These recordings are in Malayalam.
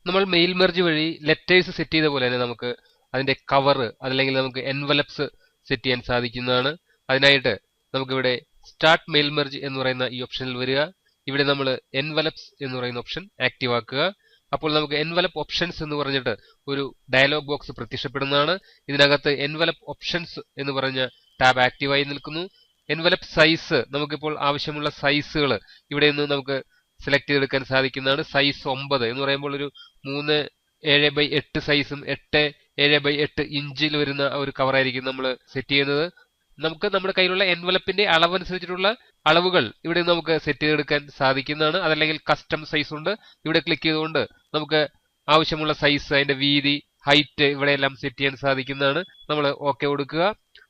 നമ്മൾ മെയിൽ മെർജ് വഴി ലെറ്റേഴ്സ് സെറ്റ് ചെയ്ത പോലെ തന്നെ നമുക്ക് അതിന്റെ കവർ അതല്ലെങ്കിൽ നമുക്ക് എൻവലപ്സ് സെറ്റ് ചെയ്യാൻ സാധിക്കുന്നതാണ്. അതിനായിട്ട് നമുക്കിവിടെ സ്റ്റാർട്ട് മെയിൽ മെർജ് എന്ന് പറയുന്ന ഈ ഓപ്ഷനിൽ വരിക. ഇവിടെ നമ്മൾ എൻവലപ്സ് എന്ന് പറയുന്ന ഓപ്ഷൻ ആക്റ്റീവ് ആക്കുക. അപ്പോൾ നമുക്ക് എൻവലപ്പ് ഓപ്ഷൻസ് എന്ന് പറഞ്ഞിട്ട് ഒരു ഡയലോഗ് ബോക്സ് പ്രത്യക്ഷപ്പെടുന്നതാണ്. ഇതിനകത്ത് എൻവലപ്പ് ഓപ്ഷൻസ് എന്ന് പറഞ്ഞ ടാബ് ആക്റ്റീവായി നിൽക്കുന്നു. എൻവലപ്പ് സൈസ്, നമുക്കിപ്പോൾ ആവശ്യമുള്ള സൈസുകൾ ഇവിടെ നിന്ന് നമുക്ക് സെലക്ട് ചെയ്തെടുക്കാൻ സാധിക്കുന്നതാണ്. സൈസ് 9 എന്ന് പറയുമ്പോൾ ഒരു 3:7:8 സൈസും 8:7:8 ഇഞ്ചിൽ വരുന്ന ഒരു കവറായിരിക്കും നമ്മൾ സെറ്റ് ചെയ്യുന്നത്. നമുക്ക് നമ്മുടെ കയ്യിലുള്ള എൻവലപ്പിന്റെ അളവനുസരിച്ചിട്ടുള്ള അളവുകൾ ഇവിടെ നമുക്ക് സെറ്റ് ചെയ്തെടുക്കാൻ സാധിക്കുന്നതാണ്. അതല്ലെങ്കിൽ കസ്റ്റം സൈസ് ഉണ്ട്. ഇവിടെ ക്ലിക്ക് ചെയ്തുകൊണ്ട് നമുക്ക് ആവശ്യമുള്ള സൈസ്, അതിന്റെ വീതി, ഹൈറ്റ് ഇവിടെയെല്ലാം സെറ്റ് ചെയ്യാൻ സാധിക്കുന്നതാണ്. നമ്മൾ ഓക്കെ കൊടുക്കുക.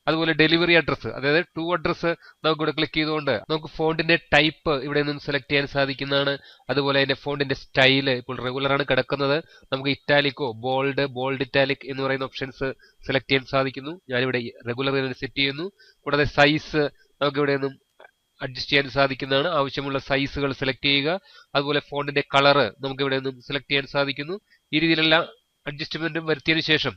അതുപോലെ ഡെലിവറി അഡ്രസ്സ്, അതായത് ടു അഡ്രസ്സ് നമുക്കിവിടെ ക്ലിക്ക് ചെയ്തുകൊണ്ട് നമുക്ക് ഫോണ്ടിന്റെ ടൈപ്പ് ഇവിടെ നിന്ന് സെലക്ട് ചെയ്യാൻ സാധിക്കുന്നതാണ്. അതുപോലെ അതിന്റെ ഫോണ്ടിന്റെ സ്റ്റൈല്, ഇപ്പോൾ റെഗുലർ ആണ് കിടക്കുന്നത്, നമുക്ക് ഇറ്റാലിക്കോ ബോൾഡ് ഇറ്റാലിക് എന്ന് പറയുന്ന ഓപ്ഷൻസ് സെലക്ട് ചെയ്യാൻ സാധിക്കുന്നു. ഞാനിവിടെ റെഗുലർ സെറ്റ് ചെയ്യുന്നു. കൂടാതെ സൈസ് നമുക്കിവിടെ നിന്നും അഡ്ജസ്റ്റ് ചെയ്യാൻ സാധിക്കുന്നതാണ്. ആവശ്യമുള്ള സൈസുകൾ സെലക്ട് ചെയ്യുക. അതുപോലെ ഫോണ്ടിന്റെ കളറ് നമുക്ക് ഇവിടെ നിന്നും സെലക്ട് ചെയ്യാൻ സാധിക്കുന്നു. ഈ രീതിയിലെല്ലാം അഡ്ജസ്റ്റ്മെന്റും വരുത്തിയതിനു ശേഷം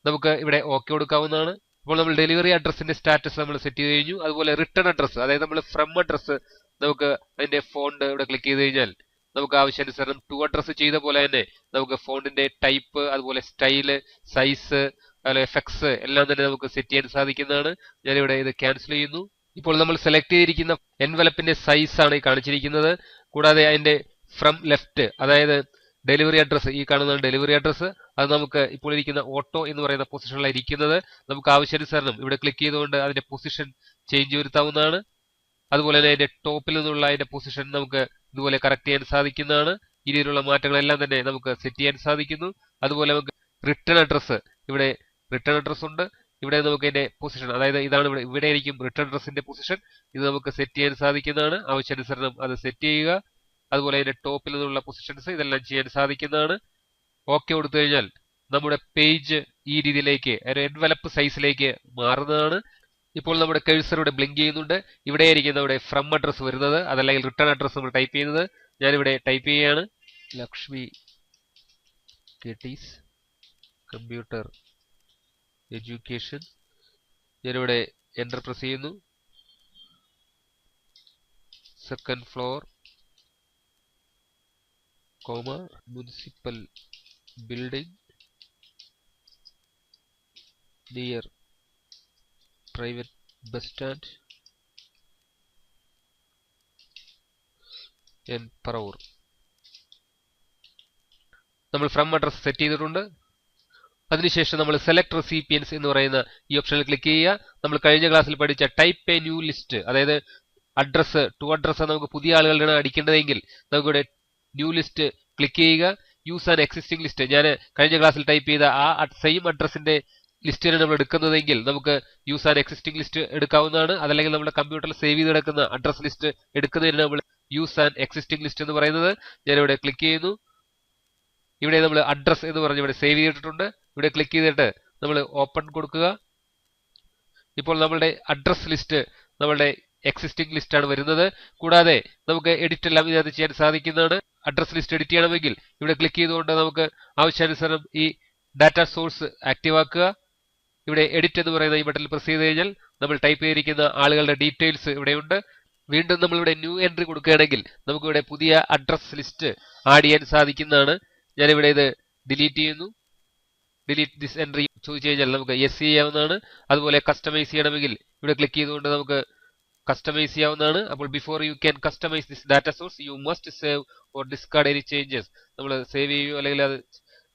നമുക്ക് ഇവിടെ ഓക്കെ കൊടുക്കാവുന്നതാണ്. അപ്പോൾ നമ്മൾ ഡെലിവറി അഡ്രസ്സിന്റെ സ്റ്റാറ്റസ് നമ്മൾ സെറ്റ് ചെയ്ത് കഴിഞ്ഞു. അതുപോലെ റിട്ടേൺ അഡ്രസ്സ്, അതായത് നമ്മൾ ഫ്രം അഡ്രസ്സ്, നമുക്ക് അതിന്റെ ഫോണ്ട് ഇവിടെ ക്ലിക്ക് ചെയ്ത് കഴിഞ്ഞാൽ നമുക്ക് ആവശ്യാനുസരണം ടു അഡ്രസ്സ് ചെയ്ത പോലെ തന്നെ നമുക്ക് ഫോണ്ടിന്റെ ടൈപ്പ്, അതുപോലെ സ്റ്റൈല്, സൈസ്, അതുപോലെ എഫക്ട്സ് എല്ലാം തന്നെ നമുക്ക് സെറ്റ് ചെയ്യാൻ സാധിക്കുന്നതാണ്. ഞാനിവിടെ ഇത് ക്യാൻസൽ ചെയ്യുന്നു. ഇപ്പോൾ നമ്മൾ സെലക്ട് ചെയ്തിരിക്കുന്ന എൻവലപ്പിന്റെ സൈസ് ആണ് ഈ കാണിച്ചിരിക്കുന്നത്. കൂടാതെ അതിന്റെ ഫ്രം ലെഫ്റ്റ്, അതായത് ഡെലിവറി അഡ്രസ്സ്, ഈ കാണുന്ന ഡെലിവറി അഡ്രസ്സ്, അത് നമുക്ക് ഇപ്പോൾ ഇരിക്കുന്ന ഓട്ടോ എന്ന് പറയുന്ന പൊസിഷനിലാണ് ഇരിക്കുന്നത്. നമുക്ക് ആവശ്യാനുസരണം ഇവിടെ ക്ലിക്ക് ചെയ്തുകൊണ്ട് അതിന്റെ പൊസിഷൻ ചേഞ്ച് വരുത്താവുന്നതാണ്. അതുപോലെ തന്നെ അതിന്റെ ടോപ്പിൽ നിന്നുള്ള അതിന്റെ പൊസിഷൻ നമുക്ക് ഇതുപോലെ കറക്റ്റ് ചെയ്യാൻ സാധിക്കുന്നതാണ്. ഈ രീതിയിലുള്ള മാറ്റങ്ങളെല്ലാം തന്നെ നമുക്ക് സെറ്റ് ചെയ്യാൻ സാധിക്കുന്നു. അതുപോലെ നമുക്ക് റിട്ടേൺ അഡ്രസ്സ്, ഇവിടെ റിട്ടേൺ അഡ്രസ്സ് ഉണ്ട്. ഇവിടെ നമുക്ക് അതിന്റെ പൊസിഷൻ, അതായത് ഇതാണ് ഇവിടെ ആയിരിക്കും റിട്ടേൺ അഡ്രസ്സിന്റെ പൊസിഷൻ. ഇത് നമുക്ക് സെറ്റ് ചെയ്യാൻ സാധിക്കുന്നതാണ്. ആവശ്യാനുസരണം അത് സെറ്റ് ചെയ്യുക. അതുപോലെ അതിന്റെ ടോപ്പിൽ നിന്നുള്ള പൊസിഷൻസ് ഇതെല്ലാം ചെയ്യാൻ സാധിക്കുന്നതാണ്. ഓക്കെ കൊടുത്തു കഴിഞ്ഞാൽ നമ്മുടെ പേജ് ഈ രീതിയിലേക്ക് ഒരു എൻവലപ്പ് സൈസിലേക്ക് മാറുന്നതാണ്. ഇപ്പോൾ നമ്മുടെ കഴ്സർ ഇവിടെ ബ്ലിങ്ക് ചെയ്യുന്നുണ്ട്. ഇവിടെ ആയിരിക്കും നമ്മുടെ ഫ്രം അഡ്രസ്സ് വരുന്നത്, അതല്ലെങ്കിൽ റിട്ടേൺ അഡ്രസ്സ് നമ്മൾ ടൈപ്പ് ചെയ്യുന്നത്. ഞാനിവിടെ ടൈപ്പ് ചെയ്യുകയാണ്, ലക്ഷ്മി കെട്ടീസ് കമ്പ്യൂട്ടർ എഡ്യൂക്കേഷൻ. ഞാനിവിടെ എന്റർ പ്രസ് ചെയ്യുന്നു. Second floor, municipal building near private bus stand and Paravur. നമ്മൾ ഫ്രം അഡ്രസ് സെറ്റ് ചെയ്തിട്ടുണ്ട്. അതിനുശേഷം നമ്മൾ സെലക്ട് റെസിപ്പിയൻസ് എന്ന് പറയുന്ന ഈ ഓപ്ഷനിൽ ക്ലിക്ക് ചെയ്യുക. നമ്മൾ കഴിഞ്ഞ ക്ലാസ്സിൽ പഠിച്ച ടൈപ്പ് എ ന്യൂ ലിസ്റ്റ്, അതായത് അഡ്രസ്സ് ടു അഡ്രസ്സ് നമുക്ക് പുതിയ ആളുകളുടെ അടിക്കേണ്ടതെങ്കിൽ നമുക്കിവിടെ ന്യൂ ലിസ്റ്റ് ക്ലിക്ക് ചെയ്യുക. യൂസ് ആൻ എക്സിസ്റ്റിംഗ് ലിസ്റ്റ്, ഞാൻ കഴിഞ്ഞ ക്ലാസ്സിൽ ടൈപ്പ് ചെയ്ത ആ സെയിം അഡ്രസ്സിന്റെ ലിസ്റ്റിനെ നമ്മൾ എടുക്കുന്നതെങ്കിൽ നമുക്ക് യൂസ് ആൻ എക്സിസ്റ്റിംഗ് ലിസ്റ്റ് എടുക്കാവുന്നതാണ്. അതല്ലെങ്കിൽ നമ്മുടെ കമ്പ്യൂട്ടറിൽ സേവ് ചെയ്ത് കിടക്കുന്ന അഡ്രസ് ലിസ്റ്റ് എടുക്കുന്നതിന് നമ്മൾ യൂസ് ആൻ എക്സിസ്റ്റിംഗ് ലിസ്റ്റ് എന്ന് പറയുന്നത്. ഞാനിവിടെ ക്ലിക്ക് ചെയ്യുന്നു. ഇവിടെ നമ്മൾ അഡ്രസ് എന്ന് പറഞ്ഞ് ഇവിടെ സേവ് ചെയ്തിട്ടുണ്ട്. ഇവിടെ ക്ലിക്ക് ചെയ്തിട്ട് നമ്മൾ ഓപ്പൺ കൊടുക്കുക. ഇപ്പോൾ നമ്മളുടെ അഡ്രസ് ലിസ്റ്റ് നമ്മളുടെ എക്സിസ്റ്റിംഗ് ലിസ്റ്റ് ആണ് വരുന്നത്. കൂടാതെ നമുക്ക് എഡിറ്റ് എല്ലാം ഇതിനകത്ത് ചെയ്യാൻ സാധിക്കുന്നതാണ്. അഡ്രസ് ലിസ്റ്റ് എഡിറ്റ് ചെയ്യണമെങ്കിൽ ഇവിടെ ക്ലിക്ക് ചെയ്തുകൊണ്ട് നമുക്ക് ആവശ്യാനുസരണം ഈ ഡാറ്റ സോഴ്സ് ആക്റ്റീവ് ആക്കുക. ഇവിടെ എഡിറ്റ് എന്ന് പറയുന്ന ഈ ബട്ടണിൽ പ്രസ് ചെയ്ത് കഴിഞ്ഞാൽ നമ്മൾ ടൈപ്പ് ചെയ്തിരിക്കുന്ന ആളുകളുടെ ഡീറ്റെയിൽസ് ഇവിടെയുണ്ട്. വീണ്ടും നമ്മളിവിടെ ന്യൂ എൻട്രി കൊടുക്കുകയാണെങ്കിൽ നമുക്കിവിടെ പുതിയ അഡ്രസ് ലിസ്റ്റ് ആഡ് ചെയ്യാൻ സാധിക്കുന്നതാണ്. ഞാനിവിടെ ഇത് ഡിലീറ്റ് ചെയ്യുന്നു. ഡിലീറ്റ് ദിസ് എൻട്രി ചോദിച്ചു കഴിഞ്ഞാൽ നമുക്ക് യെസ് ചെയ്യാവുന്നതാണ്. അതുപോലെ കസ്റ്റമൈസ് ചെയ്യണമെങ്കിൽ ഇവിടെ ക്ലിക്ക് ചെയ്തുകൊണ്ട് നമുക്ക് കസ്റ്റമൈസ് ചെയ്യാവുന്നതാണ്. അപ്പോൾ before you can customise this data source you must save or discard any changes. നമ്മൾ സേവ് ചെയ്യുകയോ അല്ലെങ്കിൽ അത്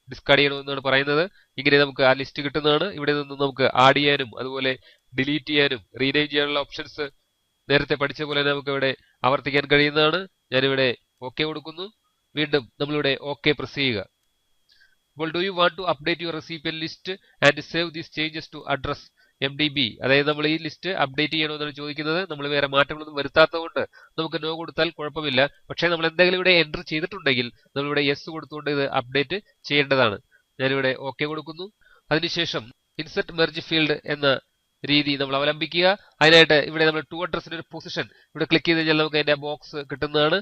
ഡിസ്കാർഡ് ചെയ്യണമെന്നാണ് പറയുന്നത്. ഇങ്ങനെ നമുക്ക് ആ ലിസ്റ്റ് കിട്ടുന്നതാണ്. ഇവിടെ നിന്ന് നമുക്ക് ആഡ് ചെയ്യാനും അതുപോലെ ഡിലീറ്റ് ചെയ്യാനും റീനെയിം ചെയ്യാനുള്ള ഓപ്ഷൻസ് നേരത്തെ പഠിച്ച പോലെ നമുക്ക് ഇവിടെ ആവർത്തിക്കാൻ കഴിയുന്നതാണ്. ഞാനിവിടെ ഓക്കെ കൊടുക്കുന്നു. വീണ്ടും നമ്മളിവിടെ ഓക്കെ പ്രസ് ചെയ്യുക. അപ്പോൾ do you want to update your recipient list and save these changes to address MDB, അതായത് നമ്മൾ ഈ ലിസ്റ്റ് അപ്ഡേറ്റ് ചെയ്യണമെന്നാണ് ചോദിക്കുന്നത്. നമ്മൾ വേറെ മാറ്റങ്ങളൊന്നും വരുത്താത്തതുകൊണ്ട് നമുക്ക് നോ കൊടുത്താൽ കുഴപ്പമില്ല. പക്ഷേ നമ്മൾ എന്തെങ്കിലും ഇവിടെ എൻറ്റർ ചെയ്തിട്ടുണ്ടെങ്കിൽ നമ്മളിവിടെ യെസ് കൊടുത്തുകൊണ്ട് ഇത് അപ്ഡേറ്റ് ചെയ്യേണ്ടതാണ്. ഞാനിവിടെ ഓക്കെ കൊടുക്കുന്നു. അതിനുശേഷം ഇൻസെർട്ട് മെർജ് ഫീൽഡ് എന്ന രീതി നമ്മൾ അവലംബിക്കുക. അതിനായിട്ട് ഇവിടെ നമ്മൾ ടു അഡ്രസ്സിന്റെ ഒരു പൊസിഷൻ ഇവിടെ ക്ലിക്ക് ചെയ്ത് കഴിഞ്ഞാൽ നമുക്ക് അതിന്റെ ബോക്സ് കിട്ടുന്നതാണ്.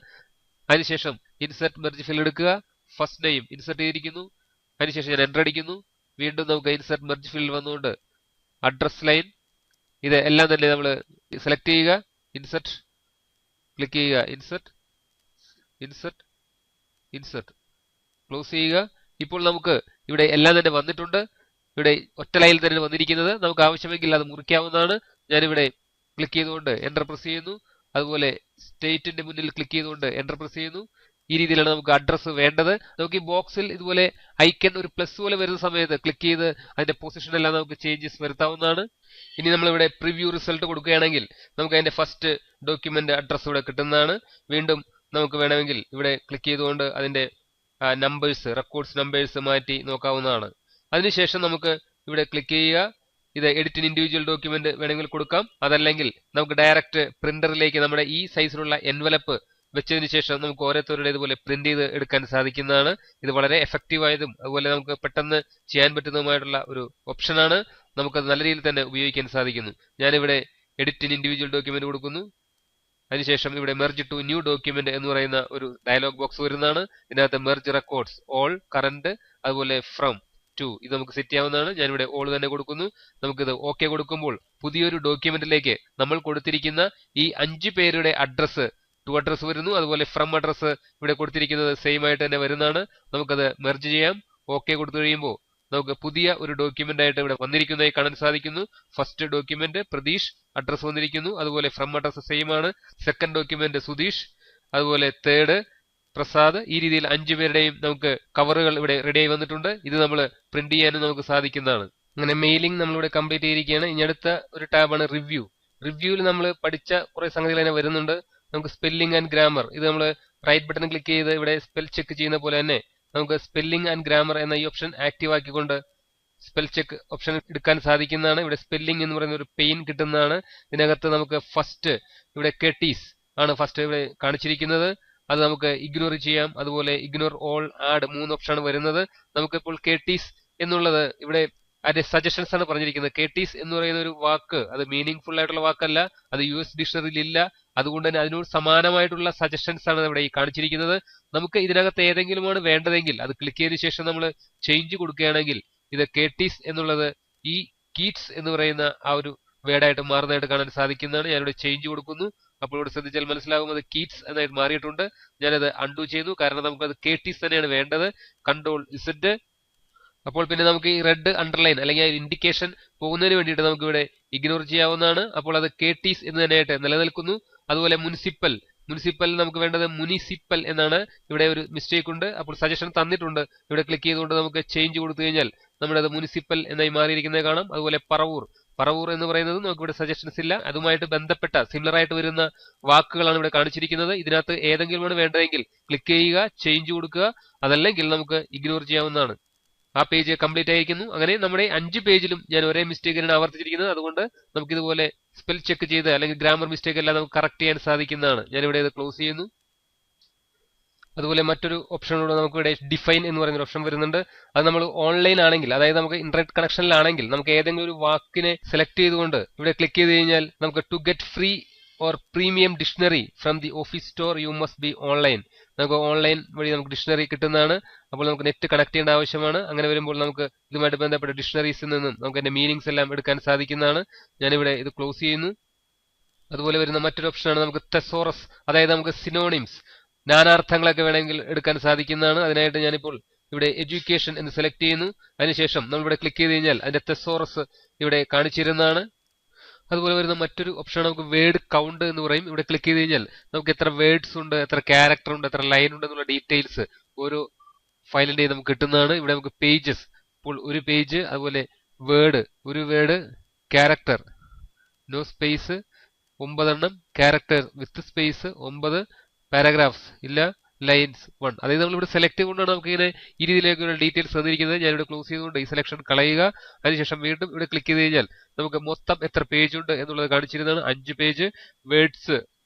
അതിനുശേഷം ഇൻസെർട്ട് മെർജ് ഫീൽഡ് എടുക്കുക. ഫസ്റ്റ് നെയിം ഇൻസെർട്ട് ചെയ്തിരിക്കുന്നു. അതിനുശേഷം ഞാൻ എൻ്റർ അടിക്കുന്നു. വീണ്ടും നമുക്ക് ഇൻസെർട്ട് മെർജ് ഫീൽഡ് വന്നുകൊണ്ട് അഡ്രസ് ലൈൻ ഇത് എല്ലാം തന്നെ നമ്മൾ സെലക്ട് ചെയ്യുക. ഇൻസെർട്ട് ക്ലിക്ക് ചെയ്യുക. ഇൻസെർട്ട് ഇൻസെർട്ട് ഇൻസെർട്ട് ക്ലോസ് ചെയ്യുക. ഇപ്പോൾ നമുക്ക് ഇവിടെ എല്ലാം തന്നെ വന്നിട്ടുണ്ട്. ഇവിടെ ഒറ്റ ലൈനിൽ തന്നെ വന്നിരിക്കുന്നത്. നമുക്ക് ആവശ്യമെങ്കിൽ അത് മുറിക്കാവുന്നതാണ്. ഞാനിവിടെ ക്ലിക്ക് ചെയ്തുകൊണ്ട് എൻ്റർ പ്രസ് ചെയ്യുന്നു. അതുപോലെ സ്റ്റേറ്റിന്റെ മുന്നിൽ ക്ലിക്ക് ചെയ്തുകൊണ്ട് എൻ്റർ പ്രസ് ചെയ്യുന്നു. ഈ രീതിയിലാണ് നമുക്ക് അഡ്രസ്സ് വേണ്ടത്. നമുക്ക് ഈ ബോക്സിൽ ഇതുപോലെ ഐക്കൺ ഒരു പ്ലസ് പോലെ വരുന്ന സമയത്ത് ക്ലിക്ക് ചെയ്ത് അതിന്റെ പൊസിഷൻ എല്ലാം നമുക്ക് ചേഞ്ചസ് വരുത്താവുന്നതാണ്. ഇനി നമ്മളിവിടെ പ്രിവ്യൂ റിസൾട്ട് കൊടുക്കുകയാണെങ്കിൽ നമുക്ക് അതിന്റെ ഫസ്റ്റ് ഡോക്യുമെന്റ് അഡ്രസ്സ് ഇവിടെ കിട്ടുന്നതാണ്. വീണ്ടും നമുക്ക് വേണമെങ്കിൽ ഇവിടെ ക്ലിക്ക് ചെയ്തുകൊണ്ട് അതിന്റെ നമ്പേഴ്സ് റെക്കോർഡ്സ് നമ്പേഴ്സ് മാറ്റി നോക്കാവുന്നതാണ്. അതിനുശേഷം നമുക്ക് ഇവിടെ ക്ലിക്ക് ചെയ്യുക. ഇത് എഡിറ്റ് ഇൻ ഇൻഡിവിജ്വൽ ഡോക്യുമെന്റ് വേണമെങ്കിൽ കൊടുക്കാം. അതല്ലെങ്കിൽ നമുക്ക് ഡയറക്റ്റ് പ്രിന്ററിലേക്ക് നമ്മുടെ ഈ സൈസിലുള്ള എൻവലപ്പ് വെച്ചതിന് ശേഷം നമുക്ക് ഓരോരുത്തരുടെ ഇതുപോലെ പ്രിന്റ് ചെയ്ത് എടുക്കാൻ സാധിക്കുന്നതാണ്. ഇത് വളരെ എഫക്റ്റീവ് ആയതും അതുപോലെ നമുക്ക് പെട്ടെന്ന് ചെയ്യാൻ പറ്റുന്നതുമായിട്ടുള്ള ഒരു ഓപ്ഷനാണ്. നമുക്കത് നല്ല രീതിയിൽ തന്നെ ഉപയോഗിക്കാൻ സാധിക്കുന്നു. ഞാനിവിടെ എഡിറ്റ് ഇൻ ഇൻഡിവിജ്വൽ ഡോക്യുമെന്റ് കൊടുക്കുന്നു. അതിനുശേഷം ഇവിടെ മെർജ് ടു ന്യൂ ഡോക്യുമെന്റ് എന്ന് പറയുന്ന ഒരു ഡയലോഗ് ബോക്സ് വരുന്നതാണ്. ഇതിനകത്ത് മെർജ് റെക്കോർഡ്സ് ഓൾ കറന്റ് അതുപോലെ ഫ്രം ടു ഇത് നമുക്ക് സെറ്റ് ചെയ്യാവുന്നതാണ്. ഞാനിവിടെ ഓൾ തന്നെ കൊടുക്കുന്നു. നമുക്കിത് ഓക്കെ കൊടുക്കുമ്പോൾ പുതിയൊരു ഡോക്യുമെന്റിലേക്ക് നമ്മൾ കൊടുത്തിരിക്കുന്ന ഈ 5 പേരുടെ അഡ്രസ്സ് ടു അഡ്രസ്സ് വരുന്നു. അതുപോലെ ഫ്രം അഡ്രസ്സ് ഇവിടെ കൊടുത്തിരിക്കുന്നത് സെയിം ആയിട്ട് തന്നെ വരുന്നതാണ്. നമുക്കത് മെർജ് ചെയ്യാം. ഓക്കെ കൊടുത്തു കഴിയുമ്പോൾ നമുക്ക് പുതിയ ഒരു ഡോക്യുമെന്റ് ആയിട്ട് ഇവിടെ വന്നിരിക്കുന്നതായി കാണാൻ സാധിക്കുന്നു. ഫസ്റ്റ് ഡോക്യുമെന്റ് പ്രതീഷ് അഡ്രസ്സ് വന്നിരിക്കുന്നു. അതുപോലെ ഫ്രം അഡ്രസ്സ് സെയിം ആണ്. സെക്കൻഡ് ഡോക്യുമെന്റ് സുധീഷ് അതുപോലെ തേർഡ് പ്രസാദ്. ഈ രീതിയിൽ 5 പേരുടെയും നമുക്ക് കവറുകൾ ഇവിടെ റെഡിയായി വന്നിട്ടുണ്ട്. ഇത് നമ്മൾ പ്രിന്റ് ചെയ്യാനും നമുക്ക് സാധിക്കുന്നതാണ്. അങ്ങനെ മെയിലിംഗ് നമ്മളിവിടെ കംപ്ലീറ്റ് ചെയ്തിരിക്കുകയാണ്. ഇനി അടുത്ത ഒരു ടാബാണ് റിവ്യൂ. റിവ്യൂവിൽ നമ്മൾ പഠിച്ച കുറെ സംഗതികൾ തന്നെ വരുന്നുണ്ട്. നമുക്ക് സ്പെല്ലിംഗ് ആൻഡ് ഗ്രാമർ ഇത് നമ്മൾ റൈറ്റ് ബട്ടൺ ക്ലിക്ക് ചെയ്ത് ഇവിടെ സ്പെൽ ചെക്ക് ചെയ്യുന്ന പോലെ തന്നെ നമുക്ക് സ്പെല്ലിംഗ് ആൻഡ് ഗ്രാമർ എന്ന ഈ ഓപ്ഷൻ ആക്റ്റീവ് ആക്കിക്കൊണ്ട് സ്പെൽ ചെക്ക് ഓപ്ഷൻ എടുക്കാൻ സാധിക്കുന്നതാണ്. ഇവിടെ സ്പെല്ലിംഗ് എന്ന് പറയുന്ന ഒരു പെയിൻ കിട്ടുന്നതാണ്. ഇതിനകത്ത് നമുക്ക് ഫസ്റ്റ് ഇവിടെ കെട്ടീസ് ആണ് ഫസ്റ്റ് ഇവിടെ കാണിച്ചിരിക്കുന്നത്. അത് നമുക്ക് ഇഗ്നോർ ചെയ്യാം. അതുപോലെ ഇഗ്നോർ ഓൾ ആഡ് 3 ഓപ്ഷനാണ് വരുന്നത്. നമുക്കിപ്പോൾ കേട്ടീസ് എന്നുള്ളത് ഇവിടെ അതിന്റെ സജഷൻസ് ആണ് പറഞ്ഞിരിക്കുന്നത്. കേട്ടീസ് എന്ന് പറയുന്ന ഒരു വാക്ക് അത് മീനിങ് ഫുൾ ആയിട്ടുള്ള വാക്കല്ല. അത് US ഡിക്ഷണറിയിൽ ഇല്ല. അതുകൊണ്ട് തന്നെ അതിനോട് സമാനമായിട്ടുള്ള സജഷൻസ് ആണ് ഇവിടെ ഈ കാണിച്ചിരിക്കുന്നത്. നമുക്ക് ഇതിനകത്ത് ഏതെങ്കിലുമാണ് വേണ്ടതെങ്കിൽ അത് ക്ലിക്ക് ചെയ്തതിനു ശേഷം നമ്മൾ ചേഞ്ച് കൊടുക്കുകയാണെങ്കിൽ ഇത് കേട്ടീസ് എന്നുള്ളത് ഈ കീറ്റ്സ് എന്ന് പറയുന്ന ആ ഒരു വേർഡായിട്ട് മാറുന്നതായിട്ട് കാണാൻ സാധിക്കുന്നതാണ്. ഞാനിവിടെ ചേഞ്ച് കൊടുക്കുന്നു. അപ്പോൾ ഇവിടെ ശ്രദ്ധിച്ചാൽ മനസ്സിലാകും അത് കീറ്റ്സ് എന്നായിട്ട് മാറിയിട്ടുണ്ട്. ഞാനത് അൺഡു ചെയ്തു. കാരണം നമുക്കത് കേട്ടീസ് തന്നെയാണ് വേണ്ടത്. Control Z. അപ്പോൾ പിന്നെ നമുക്ക് ഈ റെഡ് അണ്ടർലൈൻ അല്ലെങ്കിൽ ഇൻഡിക്കേഷൻ പോകുന്നതിന് വേണ്ടിയിട്ട് നമുക്ക് ഇവിടെ ഇഗ്നോർ ചെയ്യാവുന്നതാണ്. അപ്പോൾ അത് കേട്ടീസ് എന്ന് തന്നെയായിട്ട് നിലനിൽക്കുന്നു. അതുപോലെ മുനിസിപ്പൽ നമുക്ക് വേണ്ടത് മുനിസിപ്പൽ എന്നാണ്. ഇവിടെ ഒരു മിസ്റ്റേക്ക് ഉണ്ട്. അപ്പോൾ സജഷൻ തന്നിട്ടുണ്ട്. ഇവിടെ ക്ലിക്ക് ചെയ്തുകൊണ്ട് നമുക്ക് ചേഞ്ച് കൊടുത്തു കഴിഞ്ഞാൽ നമ്മുടെ അത് മുനിസിപ്പൽ എന്നായി മാറിയിരിക്കുന്നത് കാണാം. അതുപോലെ പറവൂർ എന്ന് പറയുന്നത് നമുക്ക് ഇവിടെ സജഷൻസ് ഇല്ല. അതുമായിട്ട് ബന്ധപ്പെട്ട സിമിലർ ആയിട്ട് വരുന്ന വാക്കുകളാണ് ഇവിടെ കാണിച്ചിരിക്കുന്നത്. ഇതിനകത്ത് ഏതെങ്കിലുമാണ് വേണ്ടതെങ്കിൽ ക്ലിക്ക് ചെയ്യുക, ചേഞ്ച് കൊടുക്കുക. അതല്ലെങ്കിൽ നമുക്ക് ഇഗ്നോർ ചെയ്യാവുന്നതാണ്. ആ പേജ് കംപ്ലീറ്റ് ആയിരിക്കുന്നു. അങ്ങനെ നമ്മുടെ 5 പേജിലും ഞാൻ ഒരേ മിസ്റ്റേക്കിനാണ് ആവർത്തിച്ചിരിക്കുന്നത്. അതുകൊണ്ട് നമുക്ക് ഇതുപോലെ സ്പെൽ ചെക്ക് ചെയ്ത് അല്ലെങ്കിൽ ഗ്രാമർ മിസ്റ്റേക്ക് എല്ലാം നമുക്ക് കറക്റ്റ് ചെയ്യാൻ സാധിക്കുന്നതാണ്. ഞാനിവിടെ ഇത് ക്ലോസ് ചെയ്യുന്നു. അതുപോലെ മറ്റൊരു ഓപ്ഷനിലൂടെ നമുക്ക് ഇവിടെ ഡിഫൈൻ എന്ന് പറയുന്ന ഓപ്ഷൻ വരുന്നുണ്ട്. അത് നമ്മൾ ഓൺലൈൻ ആണെങ്കിൽ അതായത് നമുക്ക് ഇന്റർനെറ്റ് കണക്ഷനിലാണെങ്കിൽ നമുക്ക് ഏതെങ്കിലും ഒരു വാക്കിനെ സെലക്ട് ചെയ്തുകൊണ്ട് ഇവിടെ ക്ലിക്ക് ചെയ്ത് കഴിഞ്ഞാൽ നമുക്ക് to get free or premium dictionary from the office store you must be online. നമുക്ക് ഓൺലൈൻ വഴി നമുക്ക് ഡിക്ഷണറി കിട്ടുന്നതാണ്. അപ്പോൾ നമുക്ക് നെറ്റ് കണക്ട് ചെയ്യേണ്ട ആവശ്യമാണ്. അങ്ങനെ വരുമ്പോൾ നമുക്ക് ഇതുമായിട്ട് ബന്ധപ്പെട്ട ഡിക്ഷണറീസിൽ നിന്നും നമുക്ക് അതിന്റെ മീനിങ്സ് എല്ലാം എടുക്കാൻ സാധിക്കുന്നതാണ്. ഞാനിവിടെ ഇത് ക്ലോസ് ചെയ്യുന്നു. അതുപോലെ വരുന്ന മറ്റൊരു ഓപ്ഷനാണ് നമുക്ക് തെസോറസ്, അതായത് നമുക്ക് സിനോണിംസ് നാനാർത്ഥങ്ങളൊക്കെ വേണമെങ്കിൽ എടുക്കാൻ സാധിക്കുന്നതാണ്. അതിനായിട്ട് ഞാനിപ്പോൾ ഇവിടെ എഡ്യൂക്കേഷൻ എന്ന് സെലക്ട് ചെയ്യുന്നു. അതിനുശേഷം നമ്മളിവിടെ ക്ലിക്ക് ചെയ്ത് കഴിഞ്ഞാൽ അതിന്റെ തെസോറസ് ഇവിടെ കാണിച്ചിരുന്നതാണ്. അതുപോലെ വരുന്ന മറ്റൊരു ഓപ്ഷൻ നമുക്ക് വേർഡ് കൗണ്ട് എന്ന് പറയും. ഇവിടെ ക്ലിക്ക് ചെയ്ത് കഴിഞ്ഞാൽ നമുക്ക് എത്ര വേർഡ്സ് ഉണ്ട്, എത്ര ക്യാരക്ടർ ഉണ്ട്, എത്ര ലൈൻ ഉണ്ട് എന്നുള്ള ഡീറ്റെയിൽസ് ഓരോ ഫയലിന്റെയും നമുക്ക് കിട്ടുന്നതാണ്. ഇവിടെ നമുക്ക് പേജസ്, ഇപ്പോൾ ഒരു പേജ്, അതുപോലെ ഒരു വേർഡ്, ക്യാരക്ടർ നോ സ്പേസ് 9 എണ്ണം, ക്യാരക്ടർ വിത്ത് സ്പേസ് 9, പാരാഗ്രാഫ്സ് ഇല്ല, ലൈൻസ് 1. അതായത് നമ്മളിവിടെ സെലക്ട് ചെയ്തുകൊണ്ടാണ് നമുക്ക് ഇങ്ങനെ ഈ രീതിയിലേക്കുള്ള ഡീറ്റെയിൽസ് തന്നിരിക്കുന്നത്. ഞാനിവിടെ ക്ലോസ് ചെയ്തുകൊണ്ട് ഈ സെലക്ഷൻ കളയുക. അതിനുശേഷം വീണ്ടും ഇവിടെ ക്ലിക്ക് ചെയ്ത് കഴിഞ്ഞാൽ നമുക്ക് മൊത്തം എത്ര പേജ് ഉണ്ട് എന്നുള്ളത് കാണിച്ചിരുന്നതാണ്. 5 പേജ്, വേർഡ്സ്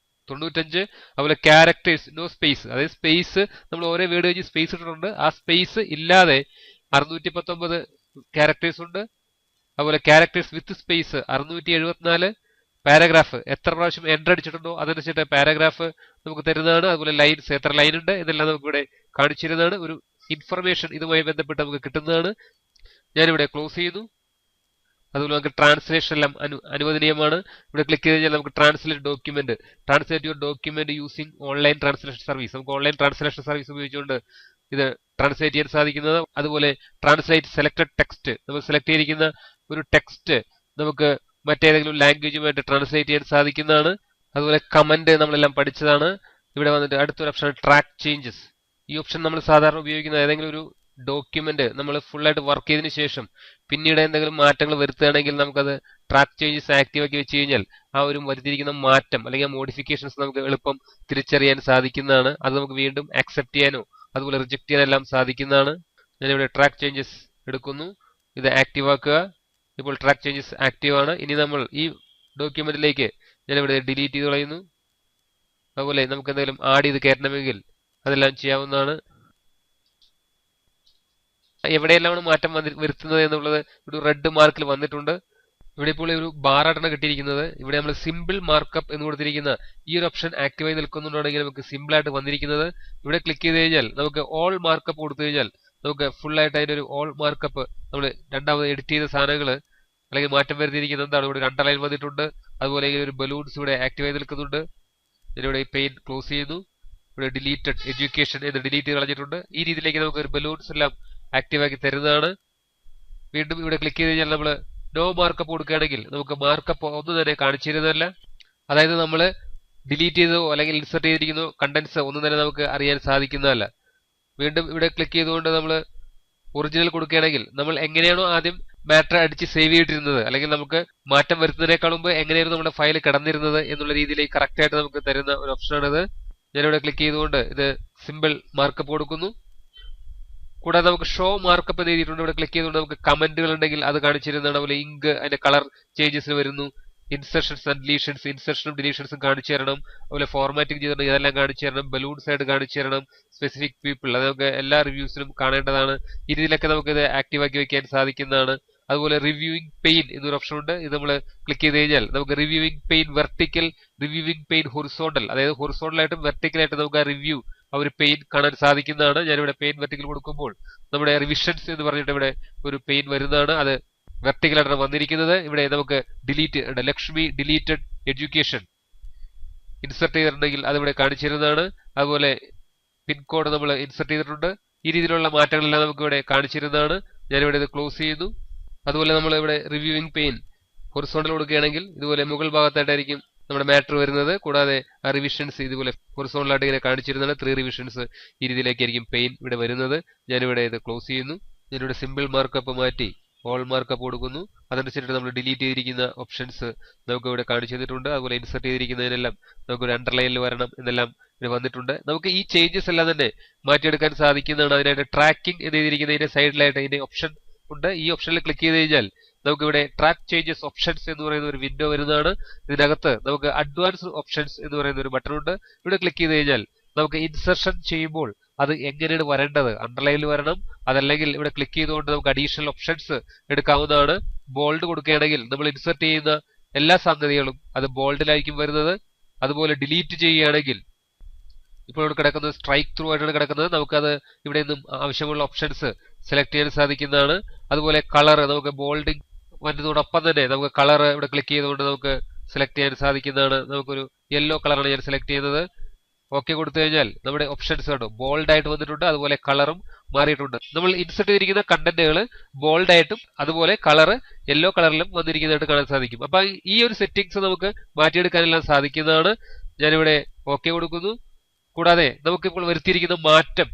95, അതുപോലെ ക്യാരക്ടേഴ്സ് നോ സ്പേസ്, അതായത് സ്പേസ് നമ്മൾ ഓരോ വേർഡ് കഴിഞ്ഞ് സ്പേസ് ഇട്ടിട്ടുണ്ട്. ആ സ്പേസ് ഇല്ലാതെ 619 ക്യാരക്ടേഴ്സ് ഉണ്ട്. അതുപോലെ ക്യാരക്ടേഴ്സ് വിത്ത് സ്പേസ് 674, പാരാഗ്രാഫ് എത്ര പ്രാവശ്യം എൻ്റർ അടിച്ചിട്ടുണ്ടോ അതനുസരിച്ചിട്ട് പാരാഗ്രാഫ് നമുക്ക് തരുന്നതാണ്. അതുപോലെ ലൈൻസ് എത്ര ലൈൻ ഉണ്ട് ഇതെല്ലാം നമുക്ക് ഇവിടെ കാണിച്ചിരുന്നതാണ്. ഒരു ഇൻഫർമേഷൻ ഇതുമായി ബന്ധപ്പെട്ട് നമുക്ക് കിട്ടുന്നതാണ്. ഞാനിവിടെ ക്ലോസ് ചെയ്യുന്നു. അതുപോലെ നമുക്ക് ട്രാൻസ്ലേഷൻ എല്ലാം അനുവദനീയമാണ്. ഇവിടെ ക്ലിക്ക് ചെയ്ത് കഴിഞ്ഞാൽ നമുക്ക് translate your document using online translation service, നമുക്ക് ഓൺലൈൻ ട്രാൻസ്ലേഷൻ സർവീസ് ഉപയോഗിച്ചുകൊണ്ട് ഇത് ട്രാൻസ്ലേറ്റ് ചെയ്യാൻ സാധിക്കുന്നത്. അതുപോലെ ട്രാൻസ്ലേറ്റ് സെലക്ടഡ് ടെക്സ്റ്റ്, നമ്മൾ സെലക്ട് ചെയ്തിരിക്കുന്ന ഒരു ടെക്സ്റ്റ് നമുക്ക് മറ്റേതെങ്കിലും ലാംഗ്വേജുമായിട്ട് ട്രാൻസ്ലേറ്റ് ചെയ്യാൻ സാധിക്കുന്നതാണ്. അതുപോലെ കമന്റ് നമ്മളെല്ലാം പഠിച്ചതാണ്. ഇവിടെ വന്നിട്ട് അടുത്തൊരു ഓപ്ഷൻ ട്രാക്ക് ചേഞ്ചസ്. ഈ ഓപ്ഷൻ നമ്മൾ സാധാരണ ഉപയോഗിക്കുന്ന ഏതെങ്കിലും ഒരു ഡോക്യുമെന്റ് നമ്മൾ ഫുള്ളായിട്ട് വർക്ക് ചെയ്തതിനു ശേഷം പിന്നീട് എന്തെങ്കിലും മാറ്റങ്ങൾ വരുത്തുകയാണെങ്കിൽ നമുക്കത് ട്രാക്ക് ചേഞ്ചസ് ആക്റ്റീവ് ആക്കി വെച്ച് കഴിഞ്ഞാൽ ആ ഒരു വരുത്തിയിരിക്കുന്ന മാറ്റം അല്ലെങ്കിൽ മോഡിഫിക്കേഷൻസ് നമുക്ക് എളുപ്പം തിരിച്ചറിയാൻ സാധിക്കുന്നതാണ്. അത് നമുക്ക് വീണ്ടും അക്സെപ്റ്റ് ചെയ്യാനോ അതുപോലെ റിജക്ട് ചെയ്യാനെല്ലാം സാധിക്കുന്നതാണ്. ഞാനിവിടെ ട്രാക്ക് ചേഞ്ചസ് എടുക്കുന്നു, ഇത് ആക്റ്റീവ് ആക്കുക. ഇപ്പോൾ ട്രാക്ക് ചേഞ്ചസ് ആക്റ്റീവ് ആണ്. ഇനി നമ്മൾ ഈ ഡോക്യുമെന്റിലേക്ക് ഞാനിവിടെ ഡിലീറ്റ് ചെയ്ത് കളയുന്നു. അതുപോലെ നമുക്ക് എന്തെങ്കിലും ആഡ് ചെയ്ത് കയറ്റണമെങ്കിൽ അതെല്ലാം ചെയ്യാവുന്നതാണ്. എവിടെയെല്ലാമാണ് മാറ്റം വരുത്തുന്നത് എന്നുള്ളത് ഒരു റെഡ് മാർക്കിൽ വന്നിട്ടുണ്ട്. ഇവിടെ ഇപ്പോൾ ഒരു ബാറായിട്ടാണ് കിട്ടിയിരിക്കുന്നത്. ഇവിടെ നമ്മൾ സിമ്പിൾ മാർക്കപ്പ് എന്ന് കൊടുത്തിരിക്കുന്ന ഈ ഒരു ഓപ്ഷൻ ആക്റ്റീവായി നിൽക്കുന്നുണ്ടെങ്കിൽ നമുക്ക് സിമ്പിൾ ആയിട്ട് വന്നിരിക്കുന്നത്. ഇവിടെ ക്ലിക്ക് ചെയ്ത് കഴിഞ്ഞാൽ നമുക്ക് ഓൾ മാർക്കപ്പ് കൊടുത്തു കഴിഞ്ഞാൽ നമുക്ക് ഫുൾ ആയിട്ട് അതിന്റെ ഒരു ഓൾ മാർക്കപ്പ് നമ്മൾ രണ്ടാമത് എഡിറ്റ് ചെയ്ത സാധനങ്ങൾ അല്ലെങ്കിൽ മാറ്റം വരുത്തിയിരിക്കുന്നത് എന്താണ്. ഇവിടെ ഒരു അണ്ടർലൈൻ വന്നിട്ടുണ്ട്. അതുപോലെ ഒരു ബലൂൺസ് ഇവിടെ ആക്റ്റീവായി നിൽക്കുന്നുണ്ട്. ഇതിലൂടെ ഈ പെയിൻ ക്ലോസ് ചെയ്യുന്നു. ഇവിടെ ഡിലീറ്റഡ് എഡ്യൂക്കേഷൻ എന്ന് ഡിലീറ്റ് ചെയ്ത് കളഞ്ഞിട്ടുണ്ട്. ഈ രീതിയിലേക്ക് നമുക്ക് ഒരു ബലൂൺസ് എല്ലാം ആക്റ്റീവ് ആക്കി തരുന്നതാണ്. വീണ്ടും ഇവിടെ ക്ലിക്ക് ചെയ്ത് കഴിഞ്ഞാൽ നമ്മൾ നോ മാർക്കപ്പ് കൊടുക്കുകയാണെങ്കിൽ നമുക്ക് മാർക്കപ്പ് ഒന്നും തന്നെ കാണിച്ചിരുന്നതല്ല. അതായത് നമ്മൾ ഡിലീറ്റ് ചെയ്തോ അല്ലെങ്കിൽ ഇൻസെർട്ട് ചെയ്തിരിക്കുന്നോ കണ്ടന്റ്സ് ഒന്നും തന്നെ നമുക്ക് അറിയാൻ സാധിക്കുന്നതല്ല. വീണ്ടും ഇവിടെ ക്ലിക്ക് ചെയ്തുകൊണ്ട് നമ്മൾ ഒറിജിനൽ കൊടുക്കുകയാണെങ്കിൽ നമ്മൾ എങ്ങനെയാണോ ആദ്യം മാറ്റർ അടിച്ച് സേവ് ചെയ്തിരുന്നത് അല്ലെങ്കിൽ നമുക്ക് മാറ്റം വരുത്തുന്നതിനേക്കാൾ മുമ്പ് എങ്ങനെയായിരുന്നു നമ്മുടെ ഫയൽ കിടന്നിരുന്നത് എന്നുള്ള രീതിയിലേക്ക് കറക്റ്റ് ആയിട്ട് നമുക്ക് തരുന്ന ഒരു ഓപ്ഷനാണിത്. ഞാനിവിടെ ക്ലിക്ക് ചെയ്തുകൊണ്ട് ഇത് സിമ്പിൾ മാർക്കപ്പ് കൊടുക്കുന്നു. കൂടാതെ നമുക്ക് ഷോ മാർക്കപ്പ് എന്ന് എഴുതിയിട്ടുണ്ട്. ഇവിടെ ക്ലിക്ക് ചെയ്തുകൊണ്ട് നമുക്ക് കമന്റുകൾ ഉണ്ടെങ്കിൽ അത് കാണിച്ചിരുന്നതാണ്. അതുപോലെ ഇങ്ക് അതിന്റെ കളർ ചേഞ്ചസിന് വരുന്നു. ഇൻസെർഷൻസ് ആൻഡ് ഡിലീഷൻസ്, ഇൻസെർഷനും ഡിലീഷൻസും കാണിച്ചു തരണം. അതുപോലെ ഫോർമാറ്റിംഗ് ചെയ്തിട്ടുണ്ടെങ്കിൽ ഇതെല്ലാം കാണിച്ചു തരണം. ബലൂൺസ് ആയിട്ട് കാണിച്ചു തരണം. സ്പെസിഫിക് പീപ്പിൾ അത് നമുക്ക് എല്ലാ റിവ്യൂസിലും കാണേണ്ടതാണ്. ഈ രീതിയിലൊക്കെ നമുക്ക് ഇത് ആക്റ്റീവ് ആക്കി വെക്കാൻ സാധിക്കുന്നതാണ്. അതുപോലെ റിവ്യൂയിങ് പെയിൻ എന്നൊരു ഓപ്ഷൻ ഉണ്ട്. ഇത് നമ്മൾ ക്ലിക്ക് ചെയ്ത് കഴിഞ്ഞാൽ നമുക്ക് reviewing pain vertical, reviewing pain horizontal, അതായത് ഹൊറിസോണ്ടലായിട്ടും വെർട്ടിക്കലായിട്ടും നമുക്ക് ആ റിവ്യൂ ആ ഒരു പെയിൻ കാണാൻ സാധിക്കുന്നതാണ്. ഞാനിവിടെ പെയിൻ വെർട്ടിക്കൽ കൊടുക്കുമ്പോൾ നമ്മുടെ റിവിഷൻസ് എന്ന് പറഞ്ഞിട്ട് ഇവിടെ ഒരു പെയിൻ വരുന്നതാണ്. അത് വെർട്ടിക്കലായിട്ടാണ് വന്നിരിക്കുന്നത്. ഇവിടെ നമുക്ക് delete Lakshmi deleted education insert ചെയ്തിട്ടുണ്ടെങ്കിൽ അതിവിടെ കാണിച്ചിരുന്നതാണ്. അതുപോലെ പിൻകോഡ് നമ്മൾ ഇൻസെർട്ട് ചെയ്തിട്ടുണ്ട്. ഈ രീതിയിലുള്ള മാറ്റങ്ങളെല്ലാം നമുക്ക് ഇവിടെ കാണിച്ചിരുന്നതാണ്. ഞാനിവിടെ ഇത് ക്ലോസ് ചെയ്യുന്നു. അതുപോലെ നമ്മൾ ഇവിടെ റിവ്യൂയിങ് പെയിൻ ഹൊറിസോണ്ടൽ കൊടുക്കുകയാണെങ്കിൽ ഇതുപോലെ മുകൾ ഭാഗത്തായിട്ടായിരിക്കും നമ്മുടെ മാറ്റർ വരുന്നത്. കൂടാതെ ആ റിവിഷൻസ് ഇതുപോലെ ഹൊറിസോണ്ടലായിട്ട് ഇങ്ങനെ കാണിച്ചിരുന്നതാണ്. 3 റിവിഷൻസ് ഈ രീതിയിലേക്കായിരിക്കും പെയിൻ ഇവിടെ വരുന്നത്. ഞാനിവിടെ ഇത് ക്ലോസ് ചെയ്യുന്നു. ഞാനിവിടെ സിമ്പിൾ മാർക്കപ്പ് മാറ്റി ഓൾ മാർക്കപ്പ് കൊടുക്കുന്നു. അതനുസരിച്ച് നമ്മൾ ഡിലീറ്റ് ചെയ്തിരിക്കുന്ന ഓപ്ഷൻസ് നമുക്ക് ഇവിടെ കാണിച്ചു തന്നിട്ടുണ്ട്. അതുപോലെ ഇൻസെർട്ട് ചെയ്തിരിക്കുന്നതിനെല്ലാം നമുക്ക് ഒരു അണ്ടർലൈനിൽ വരണം എന്നെല്ലാം ഇവിടെ വന്നിട്ടുണ്ട്. നമുക്ക് ഈ ചേഞ്ചസ് എല്ലാം തന്നെ മാറ്റിയെടുക്കാൻ സാധിക്കുന്നതാണ്. അതിനായിട്ട് ട്രാക്കിംഗ് എന്ന് എഴുതിയിരിക്കുന്നതിന്റെ സൈഡിലായിട്ട് ഇതിന്റെ ഓപ്ഷൻ ഉണ്ട്. ഈ ഓപ്ഷനിൽ ക്ലിക്ക് ചെയ്ത് കഴിഞ്ഞാൽ നമുക്ക് ഇവിടെ ട്രാക്ക് ചേഞ്ചസ് ഓപ്ഷൻസ് എന്ന് പറയുന്ന ഒരു വിൻഡോ വരുന്നതാണ്. ഇതിനകത്ത് നമുക്ക് അഡ്വാൻസ്ഡ് ഓപ്ഷൻസ് എന്ന് പറയുന്ന ഒരു ബട്ടൺ ഉണ്ട്. ഇവിടെ ക്ലിക്ക് ചെയ്ത് കഴിഞ്ഞാൽ നമുക്ക് ഇൻസെർഷൻ ചെയ്യുമ്പോൾ അത് എങ്ങനെയാണ് വരേണ്ടത്, അണ്ടർലൈനിൽ വരണം, അതല്ലെങ്കിൽ ഇവിടെ ക്ലിക്ക് ചെയ്തുകൊണ്ട് നമുക്ക് അഡീഷണൽ ഓപ്ഷൻസ് എടുക്കാവുന്നതാണ്. ബോൾഡ് കൊടുക്കുകയാണെങ്കിൽ നമ്മൾ ഇൻസെർട്ട് ചെയ്യുന്ന എല്ലാ സംഗതികളും അത് ബോൾഡിലായിരിക്കും വരുന്നത്. അതുപോലെ ഡിലീറ്റ് ചെയ്യുകയാണെങ്കിൽ ഇപ്പോൾ ഇവിടെ കിടക്കുന്നത് സ്ട്രൈക്ക് ത്രൂ ആയിട്ടാണ് കിടക്കുന്നത്. നമുക്കത് ഇവിടെ നിന്നും ആവശ്യമുള്ള ഓപ്ഷൻസ് സെലക്ട് ചെയ്യാൻ സാധിക്കുന്നതാണ്. അതുപോലെ കളർ നമുക്ക് ബോൾഡിങ് വരുന്നതോടൊപ്പം തന്നെ നമുക്ക് കളർ ഇവിടെ ക്ലിക്ക് ചെയ്തുകൊണ്ട് നമുക്ക് സെലക്ട് ചെയ്യാൻ സാധിക്കുന്നതാണ്. നമുക്കൊരു യെല്ലോ കളറാണ് ഞാൻ സെലക്ട് ചെയ്യുന്നത്. ഓക്കെ കൊടുത്തു കഴിഞ്ഞാൽ നമ്മുടെ ഓപ്ഷൻസ് കണ്ടു ബോൾഡ് ആയിട്ട് വന്നിട്ടുണ്ട്. അതുപോലെ കളറും മാറിയിട്ടുണ്ട്. നമ്മൾ ഇൻസെർട്ട് ചെയ്തിരിക്കുന്ന കണ്ടന്റുകൾ ബോൾഡ് ആയിട്ടും അതുപോലെ കളർ യെല്ലോ കളറിലും വന്നിരിക്കുന്നതായിട്ട് കാണാൻ സാധിക്കും. അപ്പൊ ഈ ഒരു സെറ്റിംഗ്സ് നമുക്ക് മാറ്റിയെടുക്കാനെല്ലാം സാധിക്കുന്നതാണ്. ഞാനിവിടെ ഓക്കെ കൊടുക്കുന്നു. കൂടാതെ നമുക്കിപ്പോൾ വരുത്തിയിരിക്കുന്ന മാറ്റം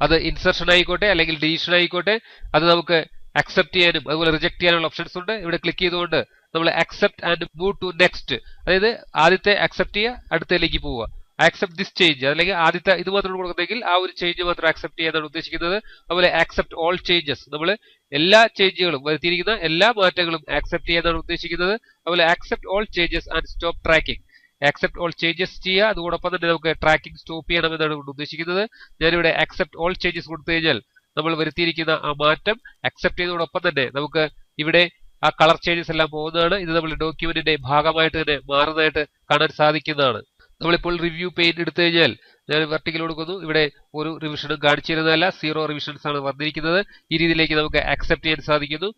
അത് ഇൻസെർഷൻ ആയിക്കോട്ടെ അല്ലെങ്കിൽ ഡിലീഷൻ ആയിക്കോട്ടെ അത് നമുക്ക് അക്സെപ്റ്റ് ചെയ്യാനും അതുപോലെ റിജക്ട് ചെയ്യാനുള്ള ഓപ്ഷൻസ് ഉണ്ട്. ഇവിടെ ക്ലിക്ക് ചെയ്തുകൊണ്ട് നമ്മൾ accept and move to next, അതായത് ആദ്യത്തെ അക്സെപ്റ്റ് ചെയ്യുക, അടുത്തതിലേക്ക് പോവുക. ആക്സെപ്റ്റ് ദിസ് ചേഞ്ച്, അല്ലെങ്കിൽ ആദ്യത്തെ ഇത് മാത്രം കൊടുക്കുന്നെങ്കിൽ ആ ഒരു ചേഞ്ച് മാത്രം ആക്സെപ്റ്റ് ചെയ്യാനാണ് ഉദ്ദേശിക്കുന്നത്. അതുപോലെ ആക്സെപ്റ്റ് ഓൾ ചേഞ്ചസ്, നമ്മൾ എല്ലാ ചേഞ്ചുകളും വരുത്തിയിരിക്കുന്ന എല്ലാ മാറ്റങ്ങളും ആക്സെപ്റ്റ് ചെയ്യാനാണ് ഉദ്ദേശിക്കുന്നത്. അതുപോലെ accept all changes and stop tracking, accept all changes ചെയ്യുക, അതോടൊപ്പം തന്നെ നമുക്ക് ട്രാക്കിംഗ് സ്റ്റോപ്പ് ചെയ്യണമെന്നാണ് ഉദ്ദേശിക്കുന്നത്. ഞാനിവിടെ ആക്സെപ്റ്റ് ഓൾ ചേഞ്ചസ് കൊടുത്തു കഴിഞ്ഞാൽ നമ്മൾ വരുത്തിയിരിക്കുന്ന ആ മാറ്റം അക്സെപ്റ്റ് ചെയ്തതോടൊപ്പം തന്നെ നമുക്ക് ഇവിടെ ആ കളർ ചേഞ്ചസ് എല്ലാം പോകുന്നതാണ്. ഇത് നമ്മുടെ ഡോക്യുമെന്റിന്റെ ഭാഗമായിട്ട് തന്നെ മാറുന്നതായിട്ട് കാണാൻ സാധിക്കുന്നതാണ്. നമ്മളിപ്പോൾ റിവ്യൂ പെയിൻ എടുത്തു കഴിഞ്ഞാൽ ഞാൻ വെർട്ടിക്കൽ കൊടുക്കുന്നു. ഇവിടെ ഒരു റിവിഷനും കാണിച്ചു തരുന്നതല്ല, 0 റിവിഷൻസ് ആണ് വന്നിരിക്കുന്നത്. ഈ രീതിയിലേക്ക് നമുക്ക് ആക്സെപ്റ്റ് ചെയ്യാൻ സാധിക്കുന്നു.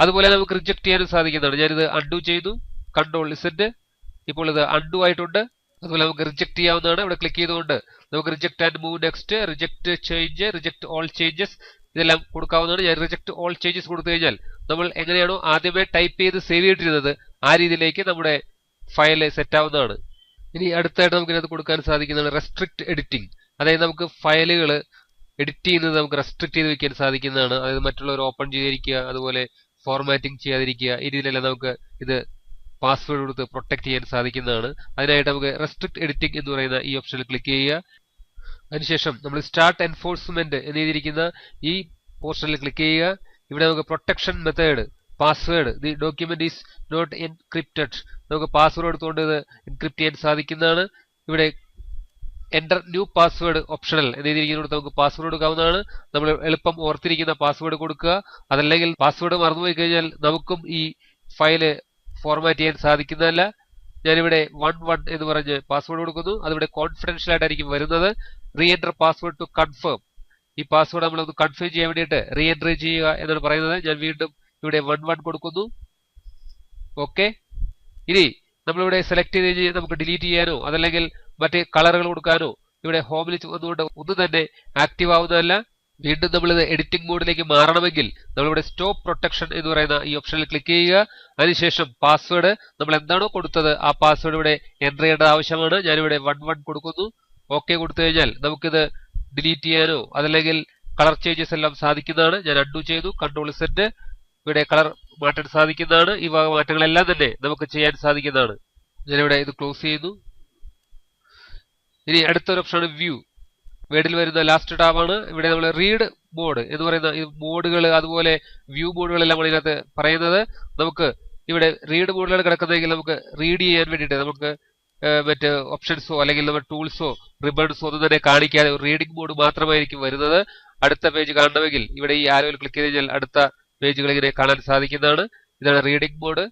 അതുപോലെ നമുക്ക് റിജക്ട് ചെയ്യാനും സാധിക്കുന്നതാണ്. ഞാനിത് അൺഡു ചെയ്തു, കൺട്രോൾ ഇസെറ്റ്, ഇപ്പോൾ ഇത് അൺഡു ആയിട്ടുണ്ട്. അതുപോലെ നമുക്ക് റിജക്ട് ചെയ്യാവുന്നതാണ്. ഇവിടെ ക്ലിക്ക് ചെയ്തുകൊണ്ട് നമുക്ക് reject and move next, reject change, reject all changes ഇതെല്ലാം കൊടുക്കാവുന്നതാണ്. ഞാൻ റിജക്ട് ഓൾ ചേഞ്ചസ് കൊടുത്തു കഴിഞ്ഞാൽ നമ്മൾ എങ്ങനെയാണോ ആദ്യമേ ടൈപ്പ് ചെയ്ത് സേവ് ചെയ്തിട്ടിരുന്നത് ആ രീതിയിലേക്ക് നമ്മുടെ ഫയൽ സെറ്റ് ആവുന്നതാണ്. ഇനി അടുത്തായിട്ട് നമുക്ക് ഇതിനകത്ത് കൊടുക്കാൻ സാധിക്കുന്നതാണ് റെസ്ട്രിക്ട് എഡിറ്റിംഗ്. അതായത് നമുക്ക് ഫയലുകൾ എഡിറ്റ് ചെയ്യുന്നത് നമുക്ക് റെസ്ട്രിക്ട് ചെയ്ത് വെക്കാൻ സാധിക്കുന്നതാണ്. അതായത് മറ്റുള്ളവർ ഓപ്പൺ ചെയ്തിരിക്കുക, അതുപോലെ ഫോർമാറ്റിംഗ് ചെയ്യാതിരിക്കുക, ഈ രീതിയിലെല്ലാം നമുക്ക് ഇത് പാസ്വേഡ് കൊടുത്ത് പ്രൊട്ടക്ട് ചെയ്യാൻ സാധിക്കുന്നതാണ്. അതിനായിട്ട് നമുക്ക് റെസ്ട്രിക്ട് എഡിറ്റിംഗ് എന്ന് പറയുന്ന ഈ ഓപ്ഷനിൽ ക്ലിക്ക് ചെയ്യുക. അതിനുശേഷം നമ്മൾ സ്റ്റാർട്ട് എൻഫോഴ്സ്മെന്റ് എന്നെഴുതിയിരിക്കുന്ന ഈ പോർഷനിൽ ക്ലിക്ക് ചെയ്യുക. ഇവിടെ നമുക്ക് protection method password the document is not encrypted, നമുക്ക് പാസ്വേഡ് എടുത്തുകൊണ്ട് ഇത് എൻക്രിപ്റ്റ് ചെയ്യാൻ സാധിക്കുന്നതാണ്. ഇവിടെ എന്റർ ന്യൂ പാസ്വേഡ് ഓപ്ഷണൽ എന്നെഴുതിയിരിക്കുന്നത് നമുക്ക് പാസ്വേഡ് കൊടുക്കാവുന്നതാണ്. നമ്മൾ എളുപ്പം ഓർത്തിരിക്കുന്ന പാസ്വേഡ് കൊടുക്കുക. അതല്ലെങ്കിൽ പാസ്വേഡ് മറന്നുപോയി കഴിഞ്ഞാൽ നമുക്കും ഈ ഫയല് ഫോർമാറ്റ് ചെയ്യാൻ സാധിക്കുന്നതല്ല. ഞാനിവിടെ 11 എന്ന് പറഞ്ഞ് പാസ്വേഡ് കൊടുക്കുന്നു. അതിവിടെ കോൺഫിഡൻഷ്യൽ ആയിട്ടായിരിക്കും വരുന്നത്. Re enter password to confirm, ഈ പാസ്വേഡ് നമ്മളൊന്ന് കൺഫേം ചെയ്യാൻ വേണ്ടിയിട്ട് റീ എൻറ്റർ ചെയ്യുക എന്നാണ് പറയുന്നത്. ഞാൻ വീണ്ടും ഇവിടെ 11 കൊടുക്കുന്നു. ഓക്കെ. ഇനി നമ്മളിവിടെ സെലക്ട് ചെയ്ത് കഴിഞ്ഞാൽ നമുക്ക് ഡിലീറ്റ് ചെയ്യാനോ അതല്ലെങ്കിൽ മറ്റേ കളറുകൾ കൊടുക്കാനോ ഇവിടെ ഹോമിൽ വന്നുകൊണ്ട് ഒന്നും തന്നെ ആക്റ്റീവ് ആവുന്നതല്ല. വീണ്ടും നമ്മളിത് എഡിറ്റിംഗ് മോഡിലേക്ക് മാറണമെങ്കിൽ നമ്മളിവിടെ സ്റ്റോപ്പ് പ്രൊട്ടക്ഷൻ എന്ന് പറയുന്ന ഈ ഓപ്ഷനിൽ ക്ലിക്ക് ചെയ്യുക. അതിനുശേഷം പാസ്വേഡ് നമ്മൾ എന്താണോ കൊടുത്തത് ആ പാസ്വേഡ് ഇവിടെ എൻ്റർ ചെയ്യേണ്ട ആവശ്യമാണ്. ഞാനിവിടെ 11 കൊടുക്കുന്നു. ഓക്കെ കൊടുത്തു കഴിഞ്ഞാൽ നമുക്കിത് ഡിലീറ്റ് ചെയ്യാനോ അതല്ലെങ്കിൽ കളർ ചേഞ്ചസ് എല്ലാം സാധിക്കുന്നതാണ്. ഞാൻ അൺഡു ചെയ്തു, കൺട്രോൾ സെറ്റ്, ഇവിടെ കളർ മാറ്റാൻ സാധിക്കുന്നതാണ്. ഈ വക മാറ്റങ്ങളെല്ലാം തന്നെ നമുക്ക് ചെയ്യാൻ സാധിക്കുന്നതാണ്. ഞാനിവിടെ ഇത് ക്ലോസ് ചെയ്യുന്നു. ഇനി അടുത്തൊരു ഓപ്ഷനാണ് വ്യൂ. വേർഡിൽ വരുന്ന ലാസ്റ്റ് ടാബാണ്. ഇവിടെ നമ്മൾ റീഡ് മോഡ് എന്ന് പറയുന്ന ഈ മോഡുകൾ അതുപോലെ വ്യൂ മോഡുകളെല്ലാം ഇതിനകത്ത് പറയുന്നത്. നമുക്ക് ഇവിടെ റീഡ് മോഡിലാണ് കിടക്കുന്നതെങ്കിൽ നമുക്ക് റീഡ് ചെയ്യാൻ വേണ്ടിയിട്ട് നമുക്ക് മറ്റ് ഓപ്ഷൻസോ അല്ലെങ്കിൽ നമ്മുടെ ടൂൾസോ റിബൺസോ ഒന്നും തന്നെ കാണിക്കാതെ റീഡിംഗ് മോഡ് മാത്രമായിരിക്കും വരുന്നത്. അടുത്ത പേജ് കാണണമെങ്കിൽ ഇവിടെ ഈ ആരോയിൽ ക്ലിക്ക് ചെയ്ത് കഴിഞ്ഞാൽ അടുത്ത പേജുകൾ ഇങ്ങനെ കാണാൻ സാധിക്കുന്നതാണ്. ഇതാണ് റീഡിംഗ് മോഡ്.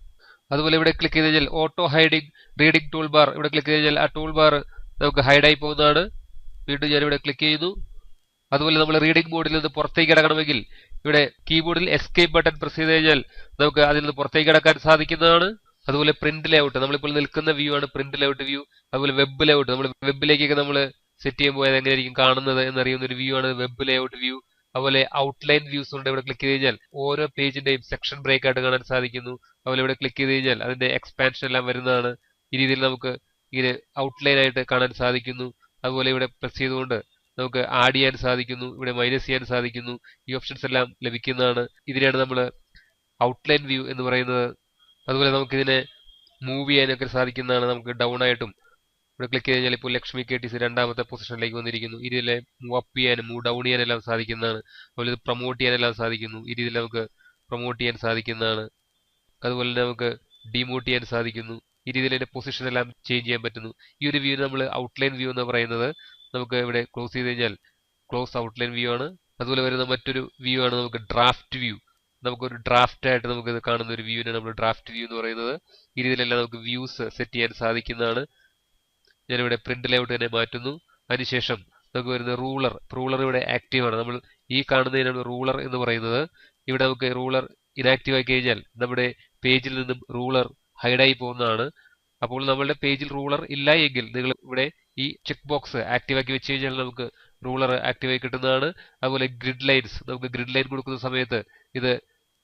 അതുപോലെ ഇവിടെ ക്ലിക്ക് ചെയ്ത് കഴിഞ്ഞാൽ auto hiding reading tool bar, ഇവിടെ ക്ലിക്ക് ചെയ്ത് കഴിഞ്ഞാൽ ആ ടൂൾ ബാർ നമുക്ക് ഹൈഡായി പോകുന്നതാണ്. വീണ്ടും ഞാനിവിടെ ക്ലിക്ക് ചെയ്യുന്നു. അതുപോലെ നമ്മൾ റീഡിംഗ് മോഡിൽ നിന്ന് പുറത്തേക്ക് കിടക്കണമെങ്കിൽ ഇവിടെ കീബോർഡിൽ എസ്കേപ്പ് ബട്ടൺ പ്രസ് ചെയ്ത് കഴിഞ്ഞാൽ നമുക്ക് അതിൽ നിന്ന് പുറത്തേക്ക് കിടക്കാൻ സാധിക്കുന്നതാണ്. അതുപോലെ പ്രിന്റ് ലേഔട്ട്, നമ്മളിപ്പോൾ നിൽക്കുന്ന വ്യൂ ആണ് പ്രിന്റ് ലേഔട്ട് വ്യൂ. അതുപോലെ വെബ് ലേഔട്ട്, നമ്മൾ വെബിലേക്കൊക്കെ നമ്മൾ സെറ്റ് ചെയ്യുമ്പോൾ എങ്ങനെയായിരിക്കും കാണുന്നത് എന്നറിയുന്ന ഒരു വ്യൂ ആണ് വെബ് ലേഔട്ട് വ്യൂ. അതുപോലെ ഔട്ട്ലൈൻ വ്യൂസ് ഉണ്ട്. ഇവിടെ ക്ലിക്ക് ചെയ്ത് കഴിഞ്ഞാൽ ഓരോ പേജിന്റെയും സെക്ഷൻ ബ്രേക്ക് ആയിട്ട് കാണാൻ സാധിക്കുന്നു. അതുപോലെ ഇവിടെ ക്ലിക്ക് ചെയ്ത് കഴിഞ്ഞാൽ അതിന്റെ എക്സ്പാൻഷൻ എല്ലാം വരുന്നതാണ്. ഈ രീതിയിൽ നമുക്ക് ഇങ്ങനെ ഔട്ട്ലൈൻ ആയിട്ട് കാണാൻ സാധിക്കുന്നു. അതുപോലെ ഇവിടെ പ്രസ് ചെയ്തുകൊണ്ട് നമുക്ക് ആഡ് ചെയ്യാൻ സാധിക്കുന്നു, ഇവിടെ മൈനസ് ചെയ്യാൻ സാധിക്കുന്നു. ഈ ഓപ്ഷൻസ് എല്ലാം ലഭിക്കുന്നതാണ്. ഇതിനെയാണ് നമ്മൾ ഔട്ട്ലൈൻ വ്യൂ എന്ന് പറയുന്നത്. അതുപോലെ നമുക്കിതിനെ മൂവ് ചെയ്യാനൊക്കെ സാധിക്കുന്നതാണ്. നമുക്ക് ഡൗൺ ആയിട്ടും ഇവിടെ ക്ലിക്ക് ചെയ്ത് കഴിഞ്ഞാൽ ഇപ്പോൾ ലക്ഷ്മി KTC രണ്ടാമത്തെ പൊസിഷനിലേക്ക് വന്നിരിക്കുന്നു. ഈ രീതിയിൽ മൂവ് അപ്പ് ചെയ്യാനും മൂവ് ഡൗൺ ചെയ്യാനെല്ലാം സാധിക്കുന്നതാണ്. അതുപോലെ ഇത് പ്രൊമോട്ട് ചെയ്യാനെല്ലാം സാധിക്കുന്നു. ഈ രീതിയിൽ നമുക്ക് പ്രൊമോട്ട് ചെയ്യാൻ സാധിക്കുന്നതാണ്. അതുപോലെ തന്നെ നമുക്ക് ഡിമോട്ട് ചെയ്യാൻ സാധിക്കുന്നു. ഈ രീതിയിൽ അതിന്റെ പൊസിഷൻ എല്ലാം ചേഞ്ച് ചെയ്യാൻ പറ്റുന്നു. ഈ ഒരു വ്യൂ നമ്മൾ ഔട്ട്ലൈൻ വ്യൂ എന്ന് പറയുന്നത്. നമുക്ക് ഇവിടെ ക്ലോസ് ചെയ്ത് കഴിഞ്ഞാൽ ക്ലോസ് ഔട്ട്ലൈൻ വ്യൂ ആണ്. അതുപോലെ വരുന്ന മറ്റൊരു വ്യൂ ആണ് നമുക്ക് ഡ്രാഫ്റ്റ് വ്യൂ. നമുക്കൊരു ഡ്രാഫ്റ്റ് ആയിട്ട് നമുക്ക് ഇത് കാണുന്ന ഒരു വ്യൂവിനെ നമ്മൾ ഡ്രാഫ്റ്റ് വ്യൂ എന്ന് പറയുന്നത്. ഈ രീതിയിലെല്ലാം നമുക്ക് വ്യൂസ് സെറ്റ് ചെയ്യാൻ സാധിക്കുന്നതാണ്. ഞാനിവിടെ പ്രിന്റ് ലേഔട്ട് തന്നെ മാറ്റുന്നു. അതിനുശേഷം നമുക്ക് വരുന്ന റൂളർ ഇവിടെ ആക്റ്റീവ് ആണ്. നമ്മൾ ഈ കാണുന്നതിനാണ് റൂളർ എന്ന് പറയുന്നത്. ഇവിടെ നമുക്ക് റൂളർ ഇനാക്റ്റീവ് ആക്കി കഴിഞ്ഞാൽ നമ്മുടെ പേജിൽ നിന്നും റൂളർ ഹൈഡായി പോകുന്നതാണ്. അപ്പോൾ നമ്മളുടെ പേജിൽ റൂളർ ഇല്ല എങ്കിൽ നിങ്ങൾ ഇവിടെ ഈ ചെക്ക് ബോക്സ് ആക്റ്റീവ് ആക്കി വെച്ച് കഴിഞ്ഞാൽ നമുക്ക് റൂളർ ആക്റ്റീവ് ആയി കിട്ടുന്നതാണ്. അതുപോലെ ഗ്രിഡ് ലൈൻസ്, നമുക്ക് ഗ്രിഡ് ലൈൻ കൊടുക്കുന്ന സമയത്ത് ഇത്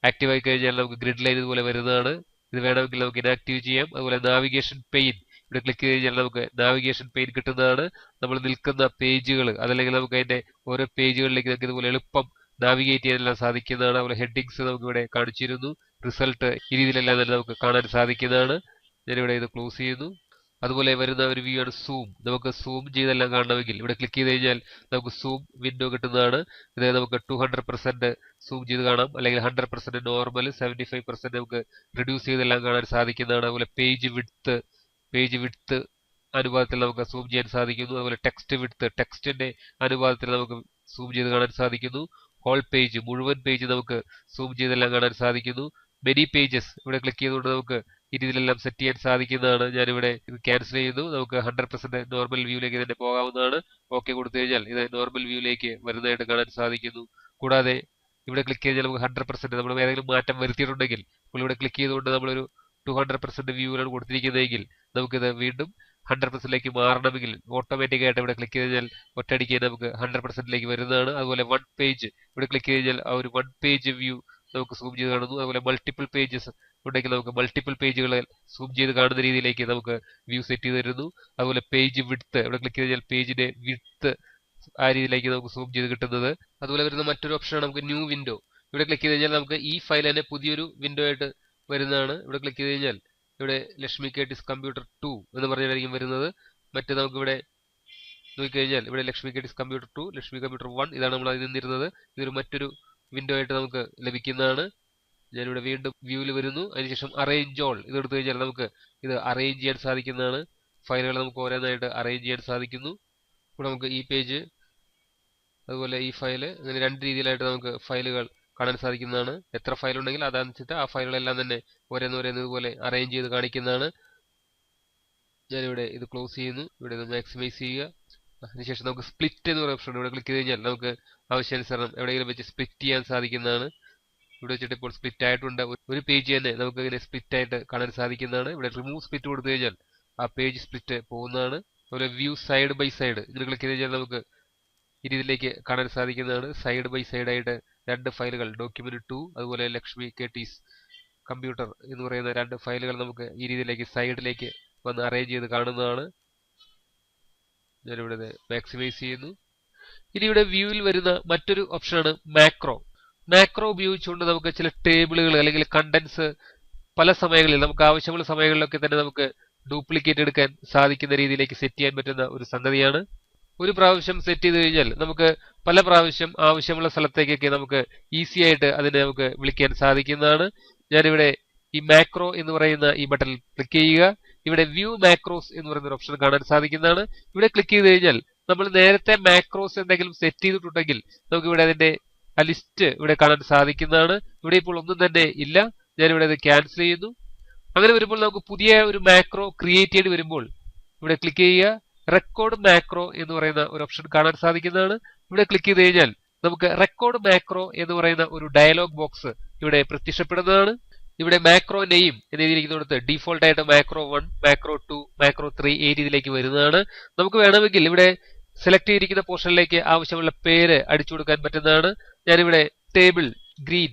ആക്റ്റീവ് ആയി കഴിഞ്ഞാൽ നമുക്ക് ഗ്രിഡ് ലൈൻ ഇതുപോലെ വരുന്നതാണ്. ഇത് വേണമെങ്കിൽ നമുക്ക് ഇനാക്റ്റീവ് ചെയ്യാം. അതുപോലെ നാവിഗേഷൻ പെയിൻ, ഇവിടെ ക്ലിക്ക് ചെയ്ത് കഴിഞ്ഞാൽ നമുക്ക് നാവിഗേഷൻ പെയിൻ കിട്ടുന്നതാണ്. നമ്മൾ നിൽക്കുന്ന പേജുകൾ അതല്ലെങ്കിൽ നമുക്ക് അതിന്റെ ഓരോ പേജുകളിലേക്ക് നമുക്ക് ഇതുപോലെ എളുപ്പം നാവിഗേറ്റ് ചെയ്യാനെല്ലാം സാധിക്കുന്നതാണ്. അതുപോലെ ഹെഡിങ്സ് നമുക്ക് ഇവിടെ കാണിച്ചിരുന്നു. റിസൾട്ട് ഈ രീതിയിലെല്ലാം തന്നെ നമുക്ക് കാണാൻ സാധിക്കുന്നതാണ്. ഞാനിവിടെ ഇത് ക്ലോസ് ചെയ്യുന്നു. അതുപോലെ വരുന്ന ഒരു വ്യൂ ആണ് സൂം. നമുക്ക് സൂം ചെയ്തെല്ലാം കാണണമെങ്കിൽ ഇവിടെ ക്ലിക്ക് ചെയ്ത് കഴിഞ്ഞാൽ നമുക്ക് സൂം വിൻഡോ കിട്ടുന്നതാണ്. ഇത് നമുക്ക് 200% സൂം ചെയ്ത് കാണാം, അല്ലെങ്കിൽ 100% നോർമൽ, 75% നമുക്ക് റിഡ്യൂസ് ചെയ്തെല്ലാം കാണാൻ സാധിക്കുന്നതാണ്. അതുപോലെ പേജ് വിഡ്ത്ത് അനുപാതത്തിൽ നമുക്ക് സൂം ചെയ്യാൻ സാധിക്കുന്നു. അതുപോലെ ടെക്സ്റ്റ് വിഡ്ത്ത്, ടെക്സ്റ്റിന്റെ അനുപാതത്തിൽ നമുക്ക് സൂം ചെയ്ത് കാണാൻ സാധിക്കുന്നു. ഹോൾ പേജ്, മുഴുവൻ പേജ് നമുക്ക് സൂം ചെയ്തെല്ലാം കാണാൻ സാധിക്കുന്നു. മെനി പേജസ്, ഇവിടെ ക്ലിക്ക് ചെയ്തുകൊണ്ട് നമുക്ക് ഈ രീതിയിലെല്ലാം സെറ്റ് ചെയ്യാൻ സാധിക്കുന്നതാണ്. ഞാനിവിടെ ഇത് ക്യാൻസൽ ചെയ്യുന്നു. നമുക്ക് 100% നോർമൽ വ്യൂയിലേക്ക് തന്നെ പോകാവുന്നതാണ്. ഓക്കെ കൊടുത്തു കഴിഞ്ഞാൽ ഇത് നോർമൽ വ്യൂയിലേക്ക് വരുന്നതായിട്ട് കാണാൻ സാധിക്കുന്നു. കൂടാതെ ഇവിടെ ക്ലിക്ക് ചെയ്താൽ നമുക്ക് 100% നമ്മൾ ഏതെങ്കിലും മാറ്റം വരുത്തിയിട്ടുണ്ടെങ്കിൽ ഇവിടെ ക്ലിക്ക് ചെയ്തുകൊണ്ട് നമ്മളൊരു 200% വ്യൂവിലാണ് കൊടുത്തിരിക്കുന്നതെങ്കിൽ നമുക്കിത് വീണ്ടും 100%ലേക്ക് മാറണമെങ്കിൽ ഓട്ടോമാറ്റിക് ആയിട്ട് ഇവിടെ ക്ലിക്ക് ചെയ്ത് കഴിഞ്ഞാൽ ഒറ്റയടിക്ക് നമുക്ക് 100%ലേക്ക് വരുന്നതാണ്. അതുപോലെ വൺ പേജ് ഇവിടെ ക്ലിക്ക് ചെയ്ത് കഴിഞ്ഞാൽ ആ ഒരു വൺ പേജ് വ്യൂ നമുക്ക് സൂം ചെയ്ത് കാണുന്നു. അതുപോലെ മൾട്ടിപ്പിൾ പേജസ് ഉണ്ടെങ്കിൽ നമുക്ക് മൾട്ടിപ്പിൾ പേജുകളെ സൂം ചെയ്ത് കാണുന്ന രീതിയിലേക്ക് നമുക്ക് വ്യൂ സെറ്റ് ചെയ്ത് തരുന്നു. അതുപോലെ പേജ് വിഡ്ത്ത് ഇവിടെ ക്ലിക്ക് ചെയ്ത് കഴിഞ്ഞാൽ പേജിന്റെ വിഡ്ത്ത് ആ രീതിയിലേക്ക് നമുക്ക് സൂം ചെയ്ത് കിട്ടുന്നത്. അതുപോലെ വരുന്ന മറ്റൊരു ഓപ്ഷനാണ് നമുക്ക് ന്യൂ വിൻഡോ. ഇവിടെ ക്ലിക്ക് ചെയ്ത് കഴിഞ്ഞാൽ നമുക്ക് ഈ ഫയൽ തന്നെ പുതിയൊരു വിൻഡോ ആയിട്ട് വരുന്നതാണ്. ഇവിടെ ക്ലിക്ക് ചെയ്ത് കഴിഞ്ഞാൽ ഇവിടെ ലക്ഷ്മി കേട്ടീസ് കമ്പ്യൂട്ടർ 2 എന്ന് പറഞ്ഞായിരിക്കും വരുന്നത്. മറ്റേ നമുക്കിവിടെ നോക്കിക്കഴിഞ്ഞാൽ ഇവിടെ ലക്ഷ്മി കേട്ടീസ് കമ്പ്യൂട്ടർ 2, ലക്ഷ്മി കമ്പ്യൂട്ടർ 1 ഇതാണ് നമ്മൾ അതിൽ നിന്നിരുന്നത്. ഇതൊരു മറ്റൊരു വിൻഡോ ആയിട്ട് നമുക്ക് ലഭിക്കുന്നതാണ്. ഞാനിവിടെ വീണ്ടും വ്യൂവിൽ വരുന്നു. അതിനുശേഷം അറേഞ്ച് ഓൾ ഇത് എടുത്തു കഴിഞ്ഞാൽ നമുക്ക് ഇത് അറേഞ്ച് ചെയ്യാൻ സാധിക്കുന്നതാണ്. ഫയലുകൾ നമുക്ക് ഓരോന്നായിട്ട് അറേഞ്ച് ചെയ്യാൻ സാധിക്കുന്നു. ഇവിടെ നമുക്ക് ഈ പേജ് അതുപോലെ ഈ ഫയൽ അങ്ങനെ രണ്ട് രീതിയിലായിട്ട് നമുക്ക് ഫയലുകൾ കാണാൻ സാധിക്കുന്നതാണ്. എത്ര ഫയൽ ഉണ്ടെങ്കിൽ അതനുസരിച്ച് ആ ഫയലുകളെല്ലാം തന്നെ ഓരോന്നോരോന്ന് ഇതുപോലെ അറേഞ്ച് ചെയ്ത് കാണിക്കുന്നതാണ്. ഞാനിവിടെ ഇത് ക്ലോസ് ചെയ്യുന്നു. ഇവിടെ ഇത് മാക്സിമൈസ് ചെയ്യുക. അതിനുശേഷം നമുക്ക് സ്പ്ലിറ്റ് എന്ന് പറയുന്ന ഓപ്ഷൻ ഇവിടെ ക്ലിക്ക് ചെയ്ത് കഴിഞ്ഞാൽ നമുക്ക് ആവശ്യാനുസരണം എവിടെയെങ്കിലും വെച്ച് സ്പ്ലിറ്റ് ചെയ്യാൻ സാധിക്കുന്നതാണ്. ഇവിടെ വെച്ചിട്ട് ഇപ്പോൾ സ്പ്ലിറ്റ് ആയിട്ടുണ്ട്. ഒരു പേജ് തന്നെ നമുക്ക് ഇങ്ങനെ സ്പ്ലിറ്റ് ആയിട്ട് കാണാൻ സാധിക്കുന്നതാണ്. ഇവിടെ റിമൂവ് സ്പ്ലിറ്റ് കൊടുത്തു കഴിഞ്ഞാൽ ആ പേജ് സ്പ്ലിറ്റ് പോകുന്നതാണ്. അതുപോലെ വ്യൂ സൈഡ് ബൈ സൈഡ് ഇതിൽ ക്ലിക്ക് ചെയ്ത് കഴിഞ്ഞാൽ നമുക്ക് ഈ രീതിയിലേക്ക് കാണാൻ സാധിക്കുന്നതാണ്. സൈഡ് ബൈ സൈഡ് ആയിട്ട് രണ്ട് ഫയലുകൾ ഡോക്യുമെന്റ് 2 അതുപോലെ ലക്ഷ്മി കേട്ടീസ് കമ്പ്യൂട്ടർ എന്ന് പറയുന്ന രണ്ട് ഫയലുകൾ നമുക്ക് ഈ രീതിയിലേക്ക് സൈഡിലേക്ക് വന്ന് അറേഞ്ച് ചെയ്ത് കാണുന്നതാണ്. ഞാനിവിടെ മാക്സിമൈസ് ചെയ്യുന്നു. ഇനി ഇവിടെ വ്യൂവിൽ വരുന്ന മറ്റൊരു ഓപ്ഷനാണ് മാക്രോ. മാക്രോ ഉപയോഗിച്ചുകൊണ്ട് നമുക്ക് ചില ടേബിളുകൾ അല്ലെങ്കിൽ കണ്ടൻസ് പല സമയങ്ങളിൽ നമുക്ക് ആവശ്യമുള്ള സമയങ്ങളിലൊക്കെ തന്നെ നമുക്ക് ഡ്യൂപ്ലിക്കേറ്റ് എടുക്കാൻ സാധിക്കുന്ന രീതിയിലേക്ക് സെറ്റ് ചെയ്യാൻ പറ്റുന്ന ഒരു സംഗതിയാണ്. ഒരു പ്രാവശ്യം സെറ്റ് ചെയ്ത് കഴിഞ്ഞാൽ നമുക്ക് പല പ്രാവശ്യം ആവശ്യമുള്ള സ്ഥലത്തേക്കൊക്കെ നമുക്ക് ഈസി ആയിട്ട് അതിനെ നമുക്ക് വിളിക്കാൻ സാധിക്കുന്നതാണ്. ഞാനിവിടെ ഈ മാക്രോ എന്ന് പറയുന്ന ഈ ബട്ടണിൽ ക്ലിക്ക് ചെയ്യുക. ഇവിടെ വ്യൂ മാക്രോസ് എന്ന് പറയുന്ന ഒരു ഓപ്ഷൻ കാണാൻ സാധിക്കുന്നതാണ്. ഇവിടെ ക്ലിക്ക് ചെയ്ത് കഴിഞ്ഞാൽ നമ്മൾ നേരത്തെ മാക്രോസ് എന്തെങ്കിലും സെറ്റ് ചെയ്തിട്ടുണ്ടെങ്കിൽ നമുക്ക് ഇവിടെ അതിന്റെ ആ ലിസ്റ്റ് ഇവിടെ കാണാൻ സാധിക്കുന്നതാണ്. ഇവിടെ ഇപ്പോൾ ഒന്നും തന്നെ ഇല്ല. ഞാനിവിടെ അത് ക്യാൻസൽ ചെയ്യുന്നു. അങ്ങനെ വരുമ്പോൾ നമുക്ക് പുതിയ ഒരു മാക്രോ ക്രിയേറ്റ് ചെയ്ത് വരുമ്പോൾ ഇവിടെ ക്ലിക്ക് ചെയ്യുക. റെക്കോർഡ് മാക്രോ എന്ന് പറയുന്ന ഒരു ഓപ്ഷൻ കാണാൻ സാധിക്കുന്നതാണ്. ഇവിടെ ക്ലിക്ക് ചെയ്ത് കഴിഞ്ഞാൽ നമുക്ക് റെക്കോർഡ് മാക്രോ എന്ന് പറയുന്ന ഒരു ഡയലോഗ് ബോക്സ് ഇവിടെ പ്രത്യക്ഷപ്പെടുന്നതാണ്. ഇവിടെ മാക്രോ നെയിം എന്ന് എഴുതിയിരിക്കുന്നിടത്ത് ഡീഫോൾട്ട് ആയിട്ട് മാക്രോ 1, മാക്രോ 2, മാക്രോ 3 ഈ രീതിയിലേക്ക് വരുന്നതാണ്. നമുക്ക് വേണമെങ്കിൽ ഇവിടെ സെലക്ട് ചെയ്തിരിക്കുന്ന പോർഷനിലേക്ക് ആവശ്യമുള്ള പേര് അടിച്ചു കൊടുക്കാൻ പറ്റുന്നതാണ്. ഞാനിവിടെ ടേബിൾ ഗ്രീൻ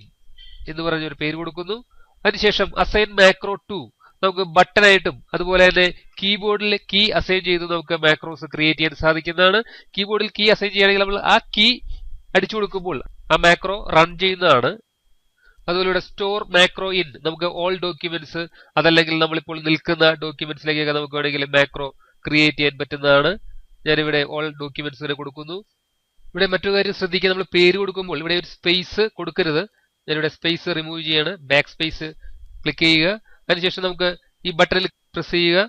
എന്ന് പറഞ്ഞൊരു പേര് കൊടുക്കുന്നു. അതിനുശേഷം അസൈൻ മാക്രോ 2 നമുക്ക് ബട്ടണായിട്ടും അതുപോലെ തന്നെ കീബോർഡിൽ കീ അസൈൻ ചെയ്ത് നമുക്ക് മാക്രോസ് ക്രിയേറ്റ് ചെയ്യാൻ സാധിക്കുന്നതാണ്. കീബോർഡിൽ കീ അസൈൻ ചെയ്യുകയാണെങ്കിൽ നമ്മൾ ആ കീ അടിച്ചു കൊടുക്കുമ്പോൾ ആ മാക്രോ റൺ ചെയ്യുന്നതാണ്. അതുപോലെ ഇവിടെ സ്റ്റോർ മാക്രോ ഇൻ നമുക്ക് ഓൾ ഡോക്യുമെന്റ്സ് അതല്ലെങ്കിൽ നമ്മളിപ്പോൾ നിൽക്കുന്ന ഡോക്യുമെന്റ്സിലേക്കൊക്കെ നമുക്ക് വേണമെങ്കിൽ മാക്രോ ക്രിയേറ്റ് ചെയ്യാൻ പറ്റുന്നതാണ്. ഞാനിവിടെ ഓൾ ഡോക്യുമെന്റ്സ് വരെ കൊടുക്കുന്നു. ഇവിടെ മറ്റൊരു കാര്യം ശ്രദ്ധിക്കുക, നമ്മൾ പേര് കൊടുക്കുമ്പോൾ ഇവിടെ ഒരു സ്പേസ് കൊടുക്കരുത്. ഞാനിവിടെ സ്പേസ് റിമൂവ് ചെയ്യാണ്. ബാക്ക് സ്പേസ് ക്ലിക്ക് ചെയ്യുക. അതിനുശേഷം നമുക്ക് ഈ ബട്ടണിൽ പ്രസ് ചെയ്യുക.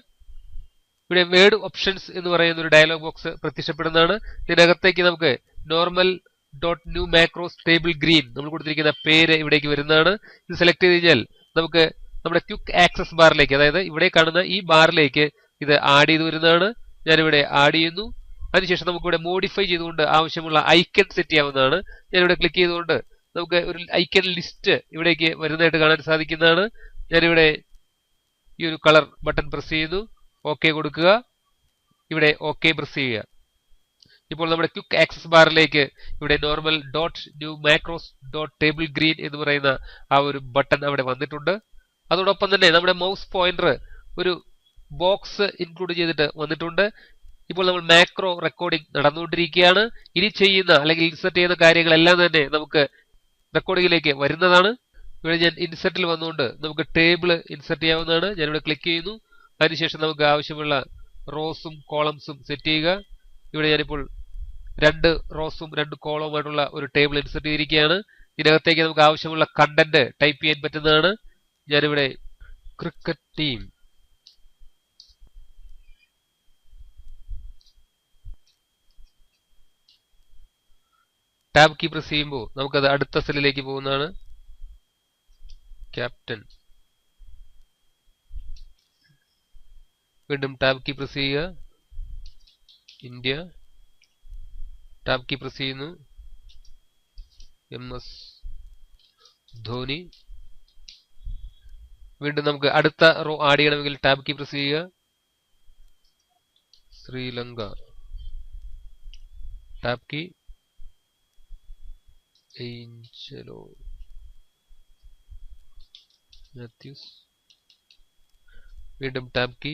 ഇവിടെ വേർഡ് ഓപ്ഷൻസ് എന്ന് പറയുന്ന ഒരു ഡയലോഗ് ബോക്സ് പ്രത്യക്ഷപ്പെടുന്നതാണ്. ഇതിനകത്തേക്ക് നമുക്ക് normal dot new macros table green നമ്മൾ കൊടുത്തിരിക്കുന്ന പേര് ഇവിടേക്ക് വരുന്നതാണ്. ഇത് സെലക്ട് ചെയ്ത് കഴിഞ്ഞാൽ നമുക്ക് നമ്മുടെ ക്വിക്ക് ആക്സസ് ബാറിലേക്ക്, അതായത് ഇവിടെ കാണുന്ന ഈ ബാറിലേക്ക് ഇത് ആഡ് ചെയ്ത് വരുന്നതാണ്. ഞാനിവിടെ ആഡ് ചെയ്യുന്നു. അതിനുശേഷം നമുക്കിവിടെ മോഡിഫൈ ചെയ്തുകൊണ്ട് ആവശ്യമുള്ള ഐക്കൺ സെറ്റ് ചെയ്യാവുന്നതാണ്. ഞാനിവിടെ ക്ലിക്ക് ചെയ്തുകൊണ്ട് നമുക്ക് ഒരു ഐക്കൺ ലിസ്റ്റ് ഇവിടേക്ക് വരുന്നതായിട്ട് കാണാൻ സാധിക്കുന്നതാണ്. ഞാനിവിടെ ഈ ഒരു കളർ ബട്ടൺ പ്രസ് ചെയ്യുന്നു. ഓക്കെ കൊടുക്കുക. ഇവിടെ ഓക്കെ പ്രസ് ചെയ്യുക. ഇപ്പോൾ നമ്മുടെ ക്വിക്ക് ആക്സസ് ബാറിലേക്ക് ഇവിടെ normal dot new macros dot table green എന്ന് പറയുന്ന ആ ഒരു ബട്ടൺ അവിടെ വന്നിട്ടുണ്ട്. അതോടൊപ്പം തന്നെ നമ്മുടെ മൗസ് പോയിന്റർ ഒരു ബോക്സ് ഇൻക്ലൂഡ് ചെയ്തിട്ട് വന്നിട്ടുണ്ട്. ഇപ്പോൾ നമ്മൾ മാക്രോ റെക്കോർഡിംഗ് നടന്നുകൊണ്ടിരിക്കുകയാണ്. ഇനി ചെയ്യുന്ന അല്ലെങ്കിൽ ഇൻസെർട്ട് ചെയ്യുന്ന കാര്യങ്ങളെല്ലാം തന്നെ നമുക്ക് റെക്കോർഡിംഗിലേക്ക് വരുന്നതാണ്. ഇവിടെ ഞാൻ ഇൻസെർട്ടിൽ വന്നുകൊണ്ട് നമുക്ക് ടേബിൾ ഇൻസെർട്ട് ചെയ്യാവുന്നതാണ്. ഞാനിവിടെ ക്ലിക്ക് ചെയ്യുന്നു. അതിനുശേഷം നമുക്ക് ആവശ്യമുള്ള റോസും കോളംസും സെറ്റ് ചെയ്യുക. ഇവിടെ ഞാനിപ്പോൾ 2 റോസും 2 കോളവുമായിട്ടുള്ള ഒരു ടേബിൾ ഇൻസെർട്ട് ചെയ്തിരിക്കുകയാണ്. ഇതിനകത്തേക്ക് നമുക്ക് ആവശ്യമുള്ള കണ്ടന്റ് ടൈപ്പ് ചെയ്യാൻ പറ്റുന്നതാണ്. ഞാനിവിടെ cricket team tab key press ചെയ്യുമ്പോൾ നമുക്കത് അടുത്ത സെല്ലിലേക്ക് പോകുന്നതാണ്. ക്യാപ്റ്റൻ വീണ്ടും ടാബ് കീ പ്രസ് ചെയ്യുക, ഇന്ത്യ, ടാബ് കീ പ്രസ് ചെയ്യുന്നു, MS ധോനി. വീണ്ടും നമുക്ക് അടുത്ത റോ ആഡ് ചെയ്യണമെങ്കിൽ ടാബ് കീ പ്രസ് ചെയ്യുക, Sri Lanka, tab key, Angelo Mathews, വീണ്ടും tab key,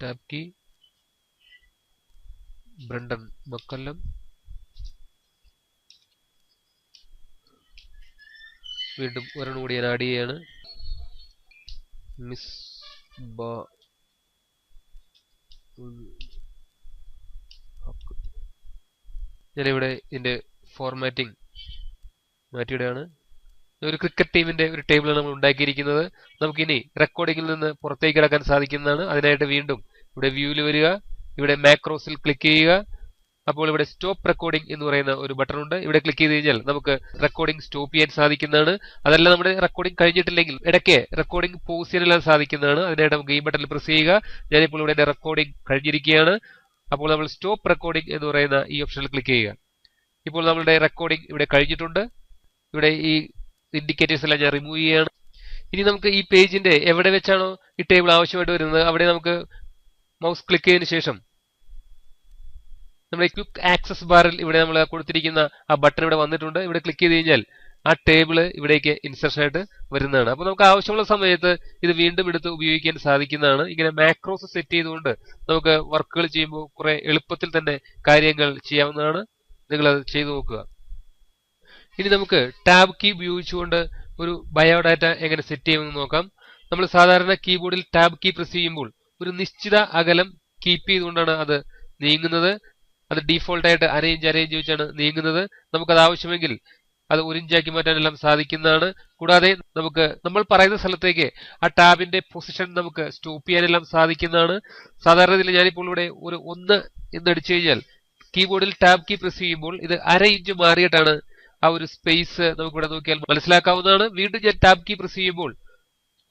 tab key, Brendon McCullum, വീണ്ടും ഒരെണ്ണം കൂടി ഞാൻ ആഡ് ചെയ്യാണ്, മിസ് ഞാനിവിടെ ഇതിന്റെ ഫോർമാറ്റിംഗ് മാറ്റിയിടുകയാണ്. ഒരു ക്രിക്കറ്റ് ടീമിന്റെ ഒരു ടേബിളാണ് നമ്മൾ ഉണ്ടാക്കിയിരിക്കുന്നത്. നമുക്കിനി റെക്കോർഡിംഗിൽ നിന്ന് പുറത്തേക്ക് കിടക്കാൻ സാധിക്കുന്നതാണ്. അതിനായിട്ട് വീണ്ടും ഇവിടെ വ്യൂവിൽ വരിക, ഇവിടെ മാക്രോസിൽ ക്ലിക്ക് ചെയ്യുക. അപ്പോൾ ഇവിടെ സ്റ്റോപ്പ് റെക്കോർഡിംഗ് എന്ന് പറയുന്ന ഒരു ബട്ടൺ ഉണ്ട്. ഇവിടെ ക്ലിക്ക് ചെയ്ത് കഴിഞ്ഞാൽ നമുക്ക് റെക്കോർഡിംഗ് സ്റ്റോപ്പ് ചെയ്യാൻ സാധിക്കുന്നതാണ്. അതല്ല നമ്മുടെ റെക്കോർഡിംഗ് കഴിഞ്ഞിട്ടില്ലെങ്കിൽ ഇടയ്ക്ക് റെക്കോർഡിംഗ് പോസ് ചെയ്യാനെല്ലാം സാധിക്കുന്നതാണ്. അതിനായിട്ട് നമുക്ക് ഈ ബട്ടണിൽ പ്രസ് ചെയ്യുക. ഞാനിപ്പോൾ ഇവിടെ റെക്കോർഡിംഗ് കഴിഞ്ഞിരിക്കുകയാണ്. അപ്പോൾ നമ്മൾ സ്റ്റോപ്പ് റെക്കോർഡിംഗ് എന്ന് പറയുന്ന ഈ ഓപ്ഷനിൽ ക്ലിക്ക് ചെയ്യുക. ഇപ്പോൾ നമ്മളുടെ റെക്കോർഡിംഗ് ഇവിടെ കഴിഞ്ഞിട്ടുണ്ട്. ഇവിടെ ഈ ഇൻഡിക്കേറ്റേഴ്സ് എല്ലാം ഞാൻ റിമൂവ് ചെയ്യുകയാണ്. ഇനി നമുക്ക് ഈ പേജിന്റെ എവിടെ വെച്ചാണോ ഈ ടേബിൾ ആവശ്യമായിട്ട് വരുന്നത് അവിടെ നമുക്ക് മൗസ് ക്ലിക്ക് ചെയ്തതിനു ശേഷം നമ്മുടെ ക്വിക്ക് ആക്സസ് ബാറിൽ ഇവിടെ നമ്മൾ കൊടുത്തിരിക്കുന്ന ആ ബട്ടൺ ഇവിടെ വന്നിട്ടുണ്ട്. ഇവിടെ ക്ലിക്ക് ചെയ്ത് കഴിഞ്ഞാൽ ആ ടേബിള് ഇവിടേക്ക് ഇൻസർഷൻ ആയിട്ട് വരുന്നതാണ്. അപ്പോൾ നമുക്ക് ആവശ്യമുള്ള സമയത്ത് ഇത് വീണ്ടും എടുത്ത് ഉപയോഗിക്കാൻ സാധിക്കുന്നതാണ്. ഇങ്ങനെ മാക്രോസ് സെറ്റ് ചെയ്തുകൊണ്ട് നമുക്ക് വർക്കുകൾ ചെയ്യുമ്പോൾ കുറെ എളുപ്പത്തിൽ തന്നെ കാര്യങ്ങൾ ചെയ്യാവുന്നതാണ്. നിങ്ങളത് ചെയ്തു നോക്കുക. ഇനി നമുക്ക് ടാബ് കീ ഉപയോഗിച്ചുകൊണ്ട് ഒരു ബയോഡാറ്റ എങ്ങനെ സെറ്റ് ചെയ്യുമെന്ന് നോക്കാം. നമ്മൾ സാധാരണ കീബോർഡിൽ ടാബ് കീ പ്രസ് ചെയ്യുമ്പോൾ ഒരു നിശ്ചിത അകലം കീപ്പ് ചെയ്തുകൊണ്ടാണ് അത് നീങ്ങുന്നത്. അത് ഡീഫോൾട്ടായിട്ട് അറേഞ്ച് വെച്ചാണ് നീങ്ങുന്നത്. നമുക്കത് ആവശ്യമെങ്കിൽ അത് 1 ഇഞ്ചാക്കി മാറ്റാനെല്ലാം സാധിക്കുന്നതാണ്. കൂടാതെ നമുക്ക് നമ്മൾ പറയുന്ന സ്ഥലത്തേക്ക് ആ ടാബിന്റെ പൊസിഷൻ നമുക്ക് സ്റ്റോപ്പ് ചെയ്യാനെല്ലാം സാധിക്കുന്നതാണ്. സാധാരണ ഇതിൽ ഞാനിപ്പോൾ ഇവിടെ ഒരു 1 എന്നടിച്ചു കഴിഞ്ഞാൽ കീബോർഡിൽ ടാബ് കീ പ്രസ് ചെയ്യുമ്പോൾ ഇത് 1/2 ഇഞ്ച് മാറിയിട്ടാണ് ആ ഒരു സ്പേസ് നമുക്കിവിടെ നോക്കിയാൽ മനസ്സിലാക്കാവുന്നതാണ്. വീണ്ടും ഞാൻ ടാബ് കീ പ്രസ് ചെയ്യുമ്പോൾ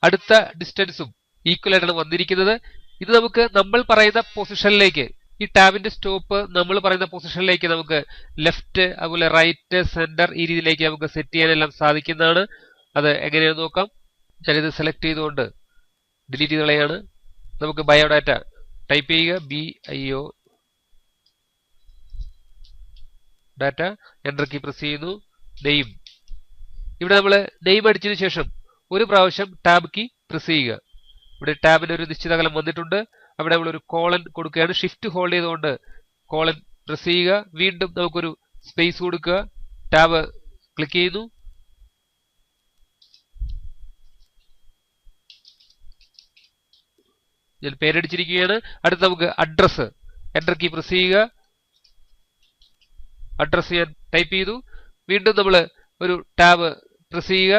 അടുത്ത ഡിസ്റ്റൻസും ഈക്വൽ ആയിട്ടാണ് വന്നിരിക്കുന്നത്. ഇത് നമുക്ക് നമ്മൾ പറയുന്ന പൊസിഷനിലേക്ക് ഈ ടാബിന്റെ സ്റ്റോപ്പ് നമ്മൾ പറയുന്ന പൊസിഷനിലേക്ക് നമുക്ക് ലെഫ്റ്റ് അതുപോലെ റൈറ്റ് സെന്റർ ഈ രീതിയിലേക്ക് നമുക്ക് സെറ്റ് ചെയ്യാനെല്ലാം സാധിക്കുന്നതാണ്. അത് എങ്ങനെയാണെന്ന് നോക്കാം. ഞാനിത് സെലക്ട് ചെയ്തുകൊണ്ട് ഡിലീറ്റ് ചെയ്ത് കളയാണ്. നമുക്ക് ബയോഡാറ്റ ടൈപ്പ് ചെയ്യുക, BIO data, enter key press ചെയ്യുന്നു, നെയിം. ഇവിടെ നമ്മൾ നെയിം അടിച്ചതിന് ശേഷം ഒരു പ്രാവശ്യം ടാബ് കീ പ്രസ് ചെയ്യുക. ഇവിടെ ടാബിന് ഒരു നിശ്ചിത അകലം വന്നിട്ടുണ്ട്. അവിടെ നമ്മൾ ഒരു കോളൻ കൊടുക്കുകയാണ്. ഷിഫ്റ്റ് ഹോൾഡ് ചെയ്തുകൊണ്ട് കോളൻ പ്രസ് ചെയ്യുക. വീണ്ടും നമുക്കൊരു സ്പേസ് കൊടുക്കുക. ടാബ് ക്ലിക്ക് ചെയ്യുന്നു. ഞാൻ പേരടിച്ചിരിക്കുകയാണ്. അടുത്ത് നമുക്ക് അഡ്രസ്, എന്റർ കീ പ്രസ് ചെയ്യുക. അഡ്രസ് ഞാൻ ടൈപ്പ് ചെയ്തു. വീണ്ടും നമ്മൾ ഒരു ടാബ് പ്രസ് ചെയ്യുക.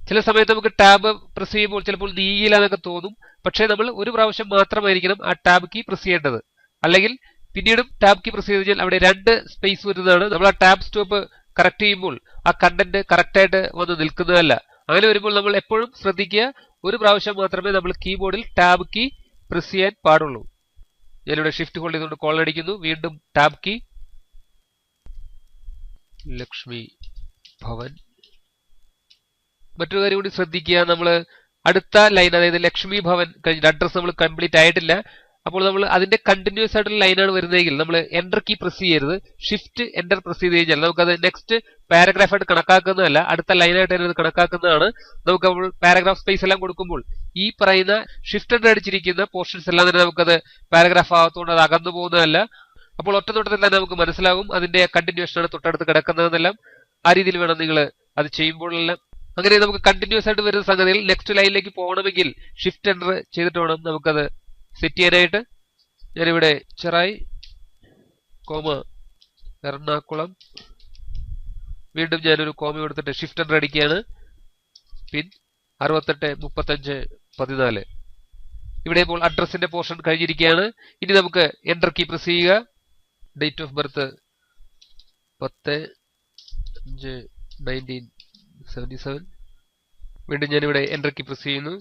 ചില സമയത്ത് നമുക്ക് ടാബ് പ്രസ് ചെയ്യുമ്പോൾ ചിലപ്പോൾ നീങ്ങിയില്ല എന്നൊക്കെ തോന്നും. പക്ഷേ നമ്മൾ ഒരു പ്രാവശ്യം മാത്രമായിരിക്കണം ആ ടാബ് കീ പ്രസ് ചെയ്യേണ്ടത്. അല്ലെങ്കിൽ പിന്നീടും ടാബ് കീ പ്രസ് ചെയ്ത് കഴിഞ്ഞാൽ അവിടെ 2 സ്പേസ് വരുന്നതാണ്. നമ്മൾ ആ ടാബ് സ്റ്റോപ്പ് കറക്റ്റ് ചെയ്യുമ്പോൾ ആ കണ്ടന്റ് കറക്റ്റായിട്ട് വന്ന് നിൽക്കുന്നതല്ല. അങ്ങനെ വരുമ്പോൾ നമ്മൾ എപ്പോഴും ശ്രദ്ധിക്കുക, ഒരു പ്രാവശ്യം മാത്രമേ നമ്മൾ കീബോർഡിൽ ടാബ് കീ പ്രസ് ചെയ്യാൻ പാടുള്ളൂ. ഞാനിവിടെ ഷിഫ്റ്റ് ഹോൾഡ് ചെയ്തുകൊണ്ട് കോളൻ അടിക്കുന്നു. വീണ്ടും ടാബ് കീ, ലക്ഷ്മി ഭവൻ. മറ്റൊരു കാര്യം കൂടി ശ്രദ്ധിക്കുക, നമ്മൾ അടുത്ത ലൈൻ അതായത് ലക്ഷ്മി ഭവൻ കഴിഞ്ഞിട്ട് അഡ്രസ് നമ്മൾ കംപ്ലീറ്റ് ആയിട്ടില്ല. അപ്പോൾ നമ്മൾ അതിന്റെ കണ്ടിന്യൂസ് ആയിട്ടുള്ള ലൈനാണ് വരുന്നതെങ്കിൽ നമ്മൾ എന്റർ കീ പ്രസ് ചെയ്യരുത്. ഷിഫ്റ്റ് എന്റർ പ്രസ് ചെയ്ത് കഴിഞ്ഞാൽ നമുക്കത് നെക്സ്റ്റ് പാരഗ്രാഫ് ആയിട്ട് കണക്കാക്കുന്നതല്ല, അടുത്ത ലൈനായിട്ട് തന്നെ കണക്കാക്കുന്നതാണ്. നമുക്ക് അപ്പോൾ പാരഗ്രാഫ് സ്പേസ് എല്ലാം കൊടുക്കുമ്പോൾ ഈ പറയുന്ന ഷിഫ്റ്റ് എന്റർ അടിച്ചിരിക്കുന്ന പോർഷൻസ് എല്ലാം തന്നെ നമുക്കത് പാരഗ്രാഫ് ആകത്തുകൊണ്ട് അത് അകന്നു പോകുന്നതല്ല. അപ്പോൾ ഒറ്റ നോട്ടത്തിൽ തന്നെ നമുക്ക് മനസ്സിലാകും അതിന്റെ കണ്ടിന്യൂഷൻ ആണ് തൊട്ടടുത്ത് കിടക്കുന്നതെന്നെല്ലാം. ആ രീതിയിൽ വേണം നിങ്ങൾ അത് ചെയ്യുമ്പോഴെല്ലാം. അങ്ങനെ നമുക്ക് കണ്ടിന്യൂസ് ആയിട്ട് വരുന്ന സംഗതികൾ നെക്സ്റ്റ് ലൈനിലേക്ക് പോകണമെങ്കിൽ ഷിഫ്റ്റ് എന്റർ ചെയ്തിട്ട് വേണം നമുക്കത് സെറ്റ് ചെയ്യാനായിട്ട്. ഞാനിവിടെ ചെറായി, എറണാകുളം, വീണ്ടും ഞാനൊരു കോമ കൊടുത്തിട്ട് ഷിഫ്റ്റ് എന്റർ അടിക്കുകയാണ്. പിൻ 68 35 14. ഇവിടെ ഇപ്പോൾ അഡ്രസ്സിന്റെ പോർഷൻ കഴിഞ്ഞിരിക്കുകയാണ്. ഇനി നമുക്ക് എന്റർ കീ പ്രസ് ചെയ്യുക. Date of birth 10/5/19 77. വീണ്ടും ഞാനിവിടെ എൻ്റർ കീ പ്രസ് ചെയ്യുന്നു.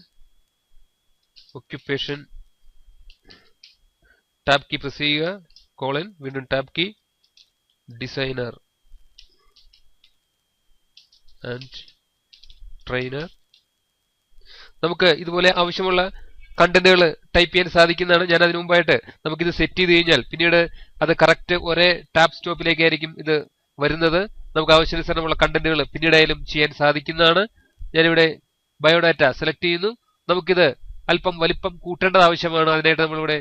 ഒക്യുപ്പേഷൻ ടാബ് കീ പ്രസ് ചെയ്യുക, കോളൻ, വീണ്ടും tab key, designer and trainer. നമുക്ക് ഇതുപോലെ ആവശ്യമുള്ള കണ്ടന്റുകൾ ടൈപ്പ് ചെയ്യാൻ സാധിക്കുന്നതാണ്. ഞാൻ അതിനു മുമ്പായിട്ട് നമുക്കിത് സെറ്റ് ചെയ്ത് കഴിഞ്ഞാൽ പിന്നീട് അത് കറക്റ്റ് ഒരേ ടാബ് സ്റ്റോപ്പിലേക്കായിരിക്കും ഇത് വരുന്നത്. നമുക്ക് ആവശ്യാനുസരണമുള്ള കണ്ടന്റുകൾ പിന്നീടായാലും ചെയ്യാൻ സാധിക്കുന്നതാണ്. ഞാനിവിടെ ബയോഡാറ്റ സെലക്ട് ചെയ്യുന്നു. നമുക്കിത് അല്പം വലിപ്പം കൂട്ടേണ്ടത് ആവശ്യമാണ്. അതിനായിട്ട് നമ്മളിവിടെ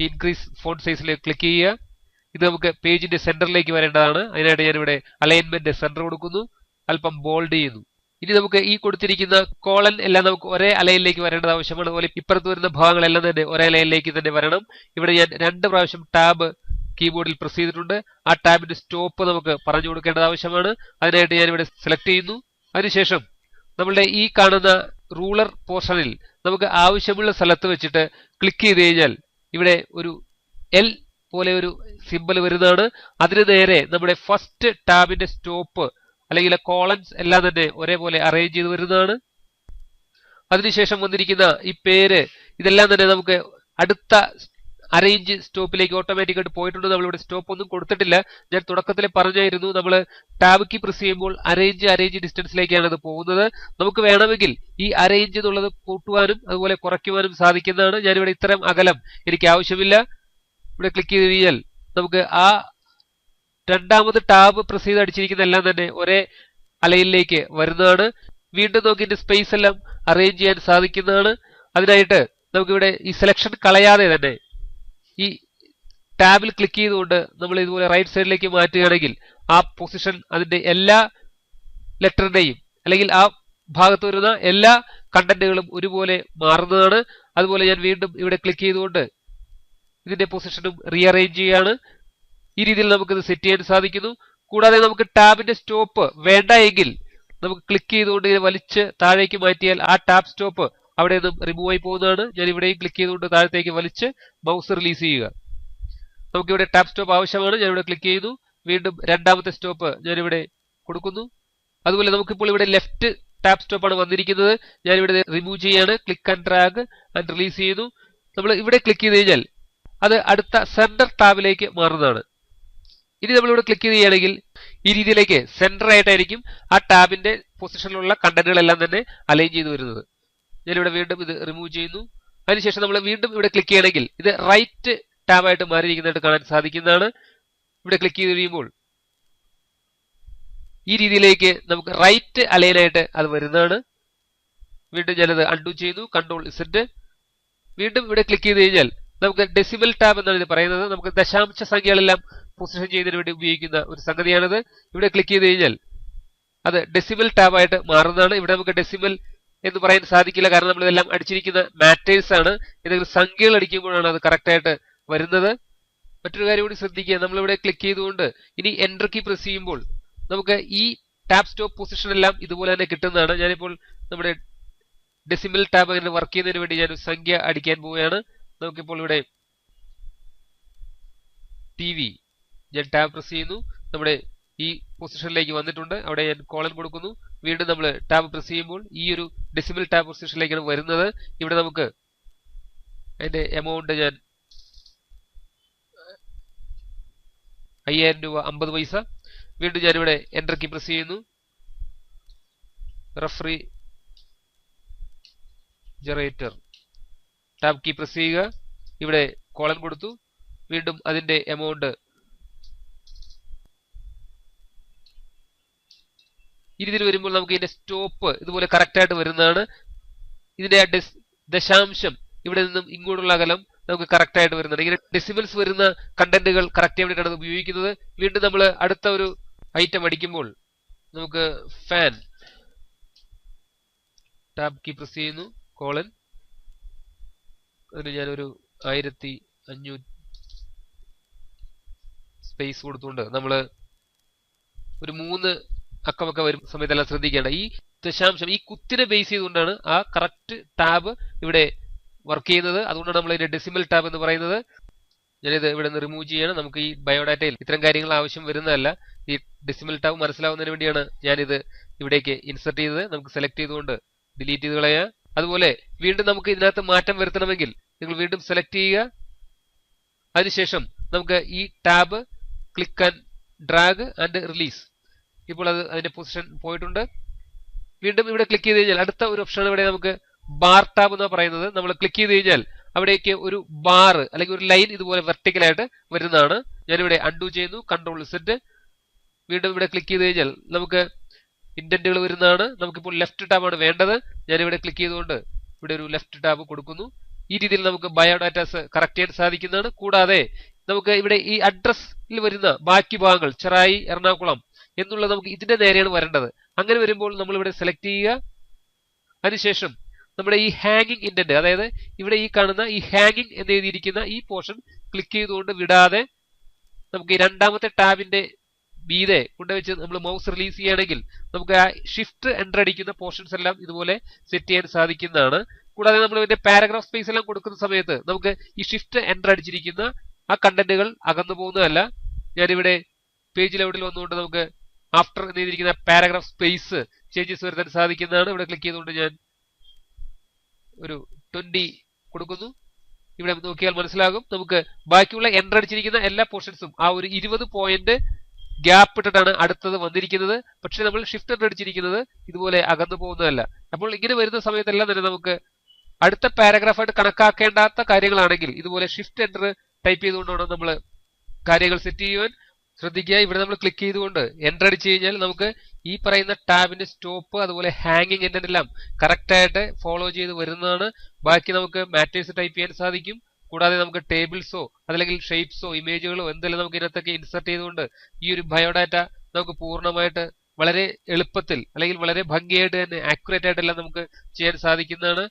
ഇൻക്രീസ് ഫോണ്ട് സൈസിൽ ക്ലിക്ക് ചെയ്യുക. ഇത് നമുക്ക് പേജിന്റെ സെന്ററിലേക്ക് വരേണ്ടതാണ്. അതിനായിട്ട് ഞാനിവിടെ അലൈൻമെന്റ് സെന്റർ കൊടുക്കുന്നു, അല്പം ബോൾഡ് ചെയ്യുന്നു. ഇനി നമുക്ക് ഈ കൊടുത്തിരിക്കുന്ന കോളൻ എല്ലാം നമുക്ക് ഒരേ അലയിലേക്ക് വരേണ്ടത് ആവശ്യമാണ്. അതുപോലെ ഇപ്പുറത്ത് വരുന്ന ഭാഗങ്ങളെല്ലാം തന്നെ ഒരേ അലയിലേക്ക് തന്നെ വരണം. ഇവിടെ ഞാൻ 2 പ്രാവശ്യം ടാബ് കീബോർഡിൽ പ്രസ് ചെയ്തിട്ടുണ്ട്. ആ ടാബിന്റെ സ്റ്റോപ്പ് നമുക്ക് പറഞ്ഞു കൊടുക്കേണ്ടത് ആവശ്യമാണ്. അതിനായിട്ട് ഞാനിവിടെ സെലക്ട് ചെയ്യുന്നു. അതിനുശേഷം നമ്മളുടെ ഈ കാണുന്ന റൂളർ പോർഷനിൽ നമുക്ക് ആവശ്യമുള്ള സ്ഥലത്ത് വെച്ചിട്ട് ക്ലിക്ക് ചെയ്ത് കഴിഞ്ഞാൽ ഇവിടെ ഒരു എൽ പോലെ ഒരു സിമ്പൽ വരുന്നതാണ്. അതിന് നേരെ നമ്മുടെ ഫസ്റ്റ് ടാബിന്റെ സ്റ്റോപ്പ് അല്ലെങ്കിൽ കോളൻസ് എല്ലാം തന്നെ ഒരേപോലെ അറേഞ്ച് ചെയ്ത് വരുന്നതാണ്. അതിനുശേഷം വന്നിരിക്കുന്ന ഈ പേര് ഇതെല്ലാം തന്നെ നമുക്ക് അടുത്ത അറേഞ്ച് സ്റ്റോപ്പിലേക്ക് ഓട്ടോമാറ്റിക്കായിട്ട് പോയിട്ടുണ്ട്. നമ്മളിവിടെ സ്റ്റോപ്പ് ഒന്നും കൊടുത്തിട്ടില്ല. ഞാൻ തുടക്കത്തിൽ പറഞ്ഞായിരുന്നു നമ്മൾ ടാബ് കീ പ്രസ് ചെയ്യുമ്പോൾ അറേഞ്ച് ഡിസ്റ്റൻസിലേക്കാണ് ഇത് പോകുന്നത്. നമുക്ക് വേണമെങ്കിൽ ഈ അറേഞ്ച് എന്നുള്ളത് കൂട്ടുവാനും അതുപോലെ കുറയ്ക്കുവാനും സാധിക്കുന്നതാണ്. ഞാനിവിടെ ഇത്തരം അകലം എനിക്ക് ആവശ്യമില്ല. ഇവിടെ ക്ലിക്ക് ചെയ്ത് കഴിഞ്ഞാൽ നമുക്ക് ആ രണ്ടാമത് ടാബ് പ്രസ് ചെയ്ത് അടിച്ചിരിക്കുന്ന എല്ലാം തന്നെ ഒരേ അലയിലേക്ക് വരുന്നതാണ്. വീണ്ടും നമുക്ക് ഇതിന്റെ സ്പേസ് എല്ലാം അറേഞ്ച് ചെയ്യാൻ സാധിക്കുന്നതാണ്. അതിനായിട്ട് നമുക്കിവിടെ ഈ സെലക്ഷൻ കളയാതെ തന്നെ ഈ ടാബിൽ ക്ലിക്ക് ചെയ്തുകൊണ്ട് നമ്മൾ ഇതുപോലെ റൈറ്റ് സൈഡിലേക്ക് മാറ്റുകയാണെങ്കിൽ ആ പൊസിഷൻ അതിന്റെ എല്ലാ ലെറ്ററിന്റെയും അല്ലെങ്കിൽ ആ ഭാഗത്ത് വരുന്ന എല്ലാ കണ്ടന്റുകളും ഒരുപോലെ മാറുന്നതാണ്. അതുപോലെ ഞാൻ വീണ്ടും ഇവിടെ ക്ലിക്ക് ചെയ്തുകൊണ്ട് ഇതിന്റെ പൊസിഷനും റീഅറേഞ്ച് ചെയ്യുകയാണ്. ഈ രീതിയിൽ നമുക്കിത് സെറ്റ് ചെയ്യാൻ സാധിക്കുന്നു. കൂടാതെ നമുക്ക് ടാബിന്റെ സ്റ്റോപ്പ് വേണ്ട എങ്കിൽ നമുക്ക് ക്ലിക്ക് ചെയ്തുകൊണ്ട് ഇത് വലിച്ച് താഴേക്ക് മാറ്റിയാൽ ആ ടാബ് സ്റ്റോപ്പ് അവിടെ നിന്നും റിമൂവ് ആയി പോകുന്നതാണ്. ഞാൻ ഇവിടെയും ക്ലിക്ക് ചെയ്തുകൊണ്ട് താഴത്തേക്ക് വലിച്ച് മൗസ് റിലീസ് ചെയ്യുക. നമുക്കിവിടെ ടാബ് സ്റ്റോപ്പ് ആവശ്യമാണ്. ഞാനിവിടെ ക്ലിക്ക് ചെയ്യുന്നു. വീണ്ടും രണ്ടാമത്തെ സ്റ്റോപ്പ് ഞാനിവിടെ കൊടുക്കുന്നു. അതുപോലെ നമുക്കിപ്പോൾ ഇവിടെ ലെഫ്റ്റ് ടാബ് സ്റ്റോപ്പാണ് വന്നിരിക്കുന്നത്. ഞാനിവിടെ റിമൂവ് ചെയ്യാണ്. Click and drag and release ചെയ്യുന്നു. നമ്മൾ ഇവിടെ ക്ലിക്ക് ചെയ്ത് കഴിഞ്ഞാൽ അത് അടുത്ത സെന്റർ ടാബിലേക്ക് മാറുന്നതാണ്. ഇനി നമ്മളിവിടെ ക്ലിക്ക് ചെയ്യുകയാണെങ്കിൽ ഈ രീതിയിലേക്ക് സെന്റർ ആയിട്ടായിരിക്കും ആ ടാബിന്റെ പൊസിഷനിലുള്ള കണ്ടന്റുകളെല്ലാം തന്നെ അലൈൻ ചെയ്ത് വരുന്നത്. ഞാനിവിടെ വീണ്ടും ഇത് റിമൂവ് ചെയ്യുന്നു. അതിനുശേഷം നമ്മൾ വീണ്ടും ഇവിടെ ക്ലിക്ക് ചെയ്യണമെങ്കിൽ ഇത് റൈറ്റ് ടാബായിട്ട് മാറിയിരിക്കുന്നതായിട്ട് കാണാൻ സാധിക്കുന്നതാണ്. ഇവിടെ ക്ലിക്ക് ചെയ്ത് കഴിയുമ്പോൾ ഈ രീതിയിലേക്ക് നമുക്ക് റൈറ്റ് അലൈനായിട്ട് അത് വരുന്നതാണ്. വീണ്ടും ഞാനത് അൺഡു ചെയ്യുന്നു, കൺട്രോൾ Z. വീണ്ടും ഇവിടെ ക്ലിക്ക് ചെയ്ത് കഴിഞ്ഞാൽ നമുക്ക് ഡെസിമൽ ടാബ് എന്നാണ് ഇത് പറയുന്നത്. നമുക്ക് ദശാംശ സംഖ്യകളെല്ലാം പൊസിഷൻ ചെയ്യുന്നതിന് വേണ്ടി ഉപയോഗിക്കുന്ന ഒരു സംഗതിയാണിത്. ഇവിടെ ക്ലിക്ക് ചെയ്ത് കഴിഞ്ഞാൽ അത് ഡെസിമൽ ടാബായിട്ട് മാറുന്നതാണ്. ഇവിടെ നമുക്ക് ഡെസിമൽ എന്ന് പറയാൻ സാധിക്കില്ല, കാരണം നമ്മൾ ഇതെല്ലാം അടിച്ചിരിക്കുന്ന മാറ്റേഴ്സ് ആണ്. ഏതെങ്കിലും സംഖ്യകൾ അടിക്കുമ്പോഴാണ് അത് കറക്റ്റായിട്ട് വരുന്നത്. മറ്റൊരു കാര്യം കൂടി ശ്രദ്ധിക്കുക, നമ്മളിവിടെ ക്ലിക്ക് ചെയ്തുകൊണ്ട് ഇനി എൻ്റർ കീ പ്രസ് ചെയ്യുമ്പോൾ നമുക്ക് ഈ ടാബ് സ്റ്റോപ്പ് പൊസിഷൻ എല്ലാം ഇതുപോലെ തന്നെ കിട്ടുന്നതാണ്. ഞാനിപ്പോൾ നമ്മുടെ ഡെസിമൽ ടാബ് അങ്ങനെ വർക്ക് ചെയ്യുന്നതിന് വേണ്ടി ഞാൻ സംഖ്യ അടിക്കാൻ പോവുകയാണ്. നമുക്കിപ്പോൾ ഇവിടെ TV ഞാൻ ടാബ് പ്രസ് ചെയ്യുന്നു. നമ്മുടെ ഈ പൊസിഷനിലേക്ക് വന്നിട്ടുണ്ട്. അവിടെ ഞാൻ കോളൻ കൊടുക്കുന്നു. വീണ്ടും നമ്മൾ ടാബ് പ്രസ് ചെയ്യുമ്പോൾ ഈ ഒരു ഡെസിമൽ ടാബ് പൊസിഷനിലേക്കാണ് വരുന്നത്. ഇവിടെ നമുക്ക് അതിന്റെ എമൗണ്ട് ഞാൻ 5000 രൂപ 50 പൈസ. വീണ്ടും ഞാനിവിടെ എൻ്റർ കീ പ്രസ് ചെയ്യുന്നു. റെഫ്രിജറേറ്റർ ടാബ് കീ പ്രസ് ചെയ്യുക. ഇവിടെ കോളൻ കൊടുത്തു. വീണ്ടും അതിന്റെ എമൗണ്ട് ഇതിൽ വരുമ്പോൾ നമുക്ക് ഇതിന്റെ സ്റ്റോപ്പ് ഇതുപോലെ കറക്റ്റ് ആയിട്ട് വരുന്നതാണ്. ഇതിന്റെ ദശാംശം ഇവിടെ നിന്നും ഇങ്ങോട്ടുള്ള അകലം നമുക്ക് കറക്റ്റ് ആയിട്ട് വരുന്നുണ്ട്. ഇങ്ങനെ ഡെസിമൽസ് വരുന്ന കണ്ടന്റുകൾ കറക്റ്റ് ചെയ്യാൻ വേണ്ടിയിട്ടാണ് ഉപയോഗിക്കുന്നത്. വീണ്ടും നമ്മൾ അടുത്ത ഒരു ഐറ്റം അടിക്കുമ്പോൾ നമുക്ക് ഫാൻ ടാബ് കീ പ്രസ് ചെയ്യുന്നു, കോളൻ. അതിന് ഞാനൊരു 1500 സ്പേസ് കൊടുത്തുകൊണ്ട് നമ്മൾ ഒരു 3 അക്കമൊക്കെ വരും സമയത്തെല്ലാം ശ്രദ്ധിക്കേണ്ട. ഈ ദശാംശം ഈ കുത്തിനെ ബേസ് ചെയ്തുകൊണ്ടാണ് ആ കറക്റ്റ് ടാബ് ഇവിടെ വർക്ക് ചെയ്യുന്നത്. അതുകൊണ്ടാണ് നമ്മൾ ഇതിന്റെ ഡെസിമൽ ടാബ് എന്ന് പറയുന്നത്. ഞാനിത് ഇവിടെ നിന്ന് റിമൂവ് ചെയ്യാണ്. നമുക്ക് ഈ ബയോഡാറ്റയിൽ ഇത്തരം കാര്യങ്ങൾ ആവശ്യം വരുന്നതല്ല. ഈ ഡെസിമൽ ടാബ് മനസ്സിലാവുന്നതിന് വേണ്ടിയാണ് ഞാനിത് ഇവിടേക്ക് ഇൻസെർട്ട് ചെയ്തത് നമുക്ക് സെലക്ട് ചെയ്തുകൊണ്ട് ഡിലീറ്റ് ചെയ്ത് കളയാം. അതുപോലെ വീണ്ടും നമുക്ക് ഇതിനകത്ത് മാറ്റം വരുത്തണമെങ്കിൽ നിങ്ങൾ വീണ്ടും സെലക്ട് ചെയ്യുക. അതിനുശേഷം നമുക്ക് ഈ tab click and drag and release. ഇപ്പോൾ അത് അതിന്റെ പൊസിഷൻ പോയിട്ടുണ്ട്. വീണ്ടും ഇവിടെ ക്ലിക്ക് ചെയ്ത് കഴിഞ്ഞാൽ അടുത്ത ഒരു ഓപ്ഷനാണ് ഇവിടെ നമുക്ക് ബാർ ടാബ് എന്ന് പറയുന്നത്. നമ്മൾ ക്ലിക്ക് ചെയ്ത് കഴിഞ്ഞാൽ അവിടേക്ക് ഒരു ബാർ അല്ലെങ്കിൽ ഒരു ലൈൻ ഇതുപോലെ വെർട്ടിക്കലായിട്ട് വരുന്നതാണ്. ഞാനിവിടെ അൺഡു ചെയ്യുന്നു, കൺട്രോൾ സെറ്റ്. വീണ്ടും ഇവിടെ ക്ലിക്ക് ചെയ്ത് കഴിഞ്ഞാൽ നമുക്ക് ഇൻഡന്റുകൾ വരുന്നതാണ്. നമുക്കിപ്പോൾ ലെഫ്റ്റ് ടാബാണ് വേണ്ടത്. ഞാനിവിടെ ക്ലിക്ക് ചെയ്തുകൊണ്ട് ഇവിടെ ഒരു ലെഫ്റ്റ് ടാബ് കൊടുക്കുന്നു. ഈ രീതിയിൽ നമുക്ക് ബയോഡാറ്റാസ് കറക്റ്റ് ചെയ്യാൻ സാധിക്കുന്നതാണ്. കൂടാതെ നമുക്ക് ഇവിടെ ഈ അഡ്രസ്സിൽ വരുന്ന ബാക്കി ഭാഗങ്ങൾ ചെറായി, എറണാകുളം എന്നുള്ളത് നമുക്ക് ഇതിന്റെ നേരെയാണ് വരേണ്ടത്. അങ്ങനെ വരുമ്പോൾ നമ്മൾ ഇവിടെ സെലക്ട് ചെയ്യുക. അതിനുശേഷം നമ്മുടെ ഈ ഹാങ്ങിങ് ഇൻഡന്റ്, അതായത് ഇവിടെ ഈ കാണുന്ന ഈ ഹാങ്ങിങ് എന്ന് എഴുതിയിരിക്കുന്ന ഈ പോർഷൻ ക്ലിക്ക് ചെയ്തുകൊണ്ട് വിടാതെ നമുക്ക് ഈ രണ്ടാമത്തെ ടാബിന്റെ മീതെ കൊണ്ടുവച്ച് നമ്മൾ മൗസ് റിലീസ് ചെയ്യുകയാണെങ്കിൽ നമുക്ക് ആ ഷിഫ്റ്റ് എൻ്റർ അടിക്കുന്ന പോർഷൻസ് എല്ലാം ഇതുപോലെ സെറ്റ് ചെയ്യാൻ സാധിക്കുന്നതാണ്. കൂടാതെ നമ്മൾ ഇതിന്റെ പാരഗ്രാഫ് സ്പേസ് എല്ലാം കൊടുക്കുന്ന സമയത്ത് നമുക്ക് ഈ ഷിഫ്റ്റ് എൻ്റർ അടിച്ചിരിക്കുന്ന ആ കണ്ടന്റുകൾ അകന്നു പോകുന്നതല്ല. ഞാനിവിടെ പേജ് ലെവലിൽ വന്നുകൊണ്ട് നമുക്ക് ആഫ്റ്റർ എന്ന് എഴുതിയിരിക്കുന്ന പാരഗ്രാഫ് സ്പേസ് ചേഞ്ചസ് വരുത്താൻ സാധിക്കുന്നതാണ്. ഇവിടെ ക്ലിക്ക് ചെയ്തുകൊണ്ട് ഞാൻ ഒരു 20 കൊടുക്കുന്നു. ഇവിടെ നോക്കിയാൽ മനസ്സിലാകും നമുക്ക് ബാക്കിയുള്ള എൻ്റർ അടിച്ചിരിക്കുന്ന എല്ലാ പോർഷൻസും ആ ഒരു 20 പോയിന്റ് ഗ്യാപ്പ് ഇട്ടിട്ടാണ് അടുത്തത് വന്നിരിക്കുന്നത്. പക്ഷെ നമ്മൾ ഷിഫ്റ്റ് എൻ്റർ അടിച്ചിരിക്കുന്നത് ഇതുപോലെ അകന്നു പോകുന്നതല്ല. അപ്പോൾ ഇങ്ങനെ വരുന്ന സമയത്തെല്ലാം തന്നെ നമുക്ക് അടുത്ത പാരഗ്രാഫായിട്ട് കണക്കാക്കേണ്ടാത്ത കാര്യങ്ങളാണെങ്കിൽ ഇതുപോലെ ഷിഫ്റ്റ് എൻ്റർ ടൈപ്പ് ചെയ്തുകൊണ്ടാണ് നമ്മൾ കാര്യങ്ങൾ സെറ്റ് ചെയ്യുവാൻ. ശ്രദ്ധിക്കുക, ഇവിടെ നമ്മൾ ക്ലിക്ക് ചെയ്തുകൊണ്ട് എൻ്റർ അടിച്ചു കഴിഞ്ഞാൽ നമുക്ക് ഈ പറയുന്ന ടാബിന്റെ സ്റ്റോപ്പ് അതുപോലെ ഹാങ്ങിങ് ഇൻഡന്റ് എല്ലാം കറക്റ്റ് ആയിട്ട് ഫോളോ ചെയ്ത് വരുന്നതാണ്. ബാക്കി നമുക്ക് മാറ്റേഴ്സ് ടൈപ്പ് ചെയ്യാൻ സാധിക്കും. കൂടാതെ നമുക്ക് ടേബിൾസോ അതല്ലെങ്കിൽ ഷേപ്സോ ഇമേജുകളോ എന്തെങ്കിലും നമുക്ക് ഇതിനകത്തൊക്കെ ഇൻസെർട്ട് ചെയ്തുകൊണ്ട് ഈ ഒരു ബയോഡാറ്റ നമുക്ക് പൂർണ്ണമായിട്ട് വളരെ എളുപ്പത്തിൽ അല്ലെങ്കിൽ വളരെ ഭംഗിയായിട്ട് തന്നെ ആക്യുറേറ്റ് ആയിട്ടെല്ലാം നമുക്ക് ചെയ്യാൻ സാധിക്കുന്നതാണ്.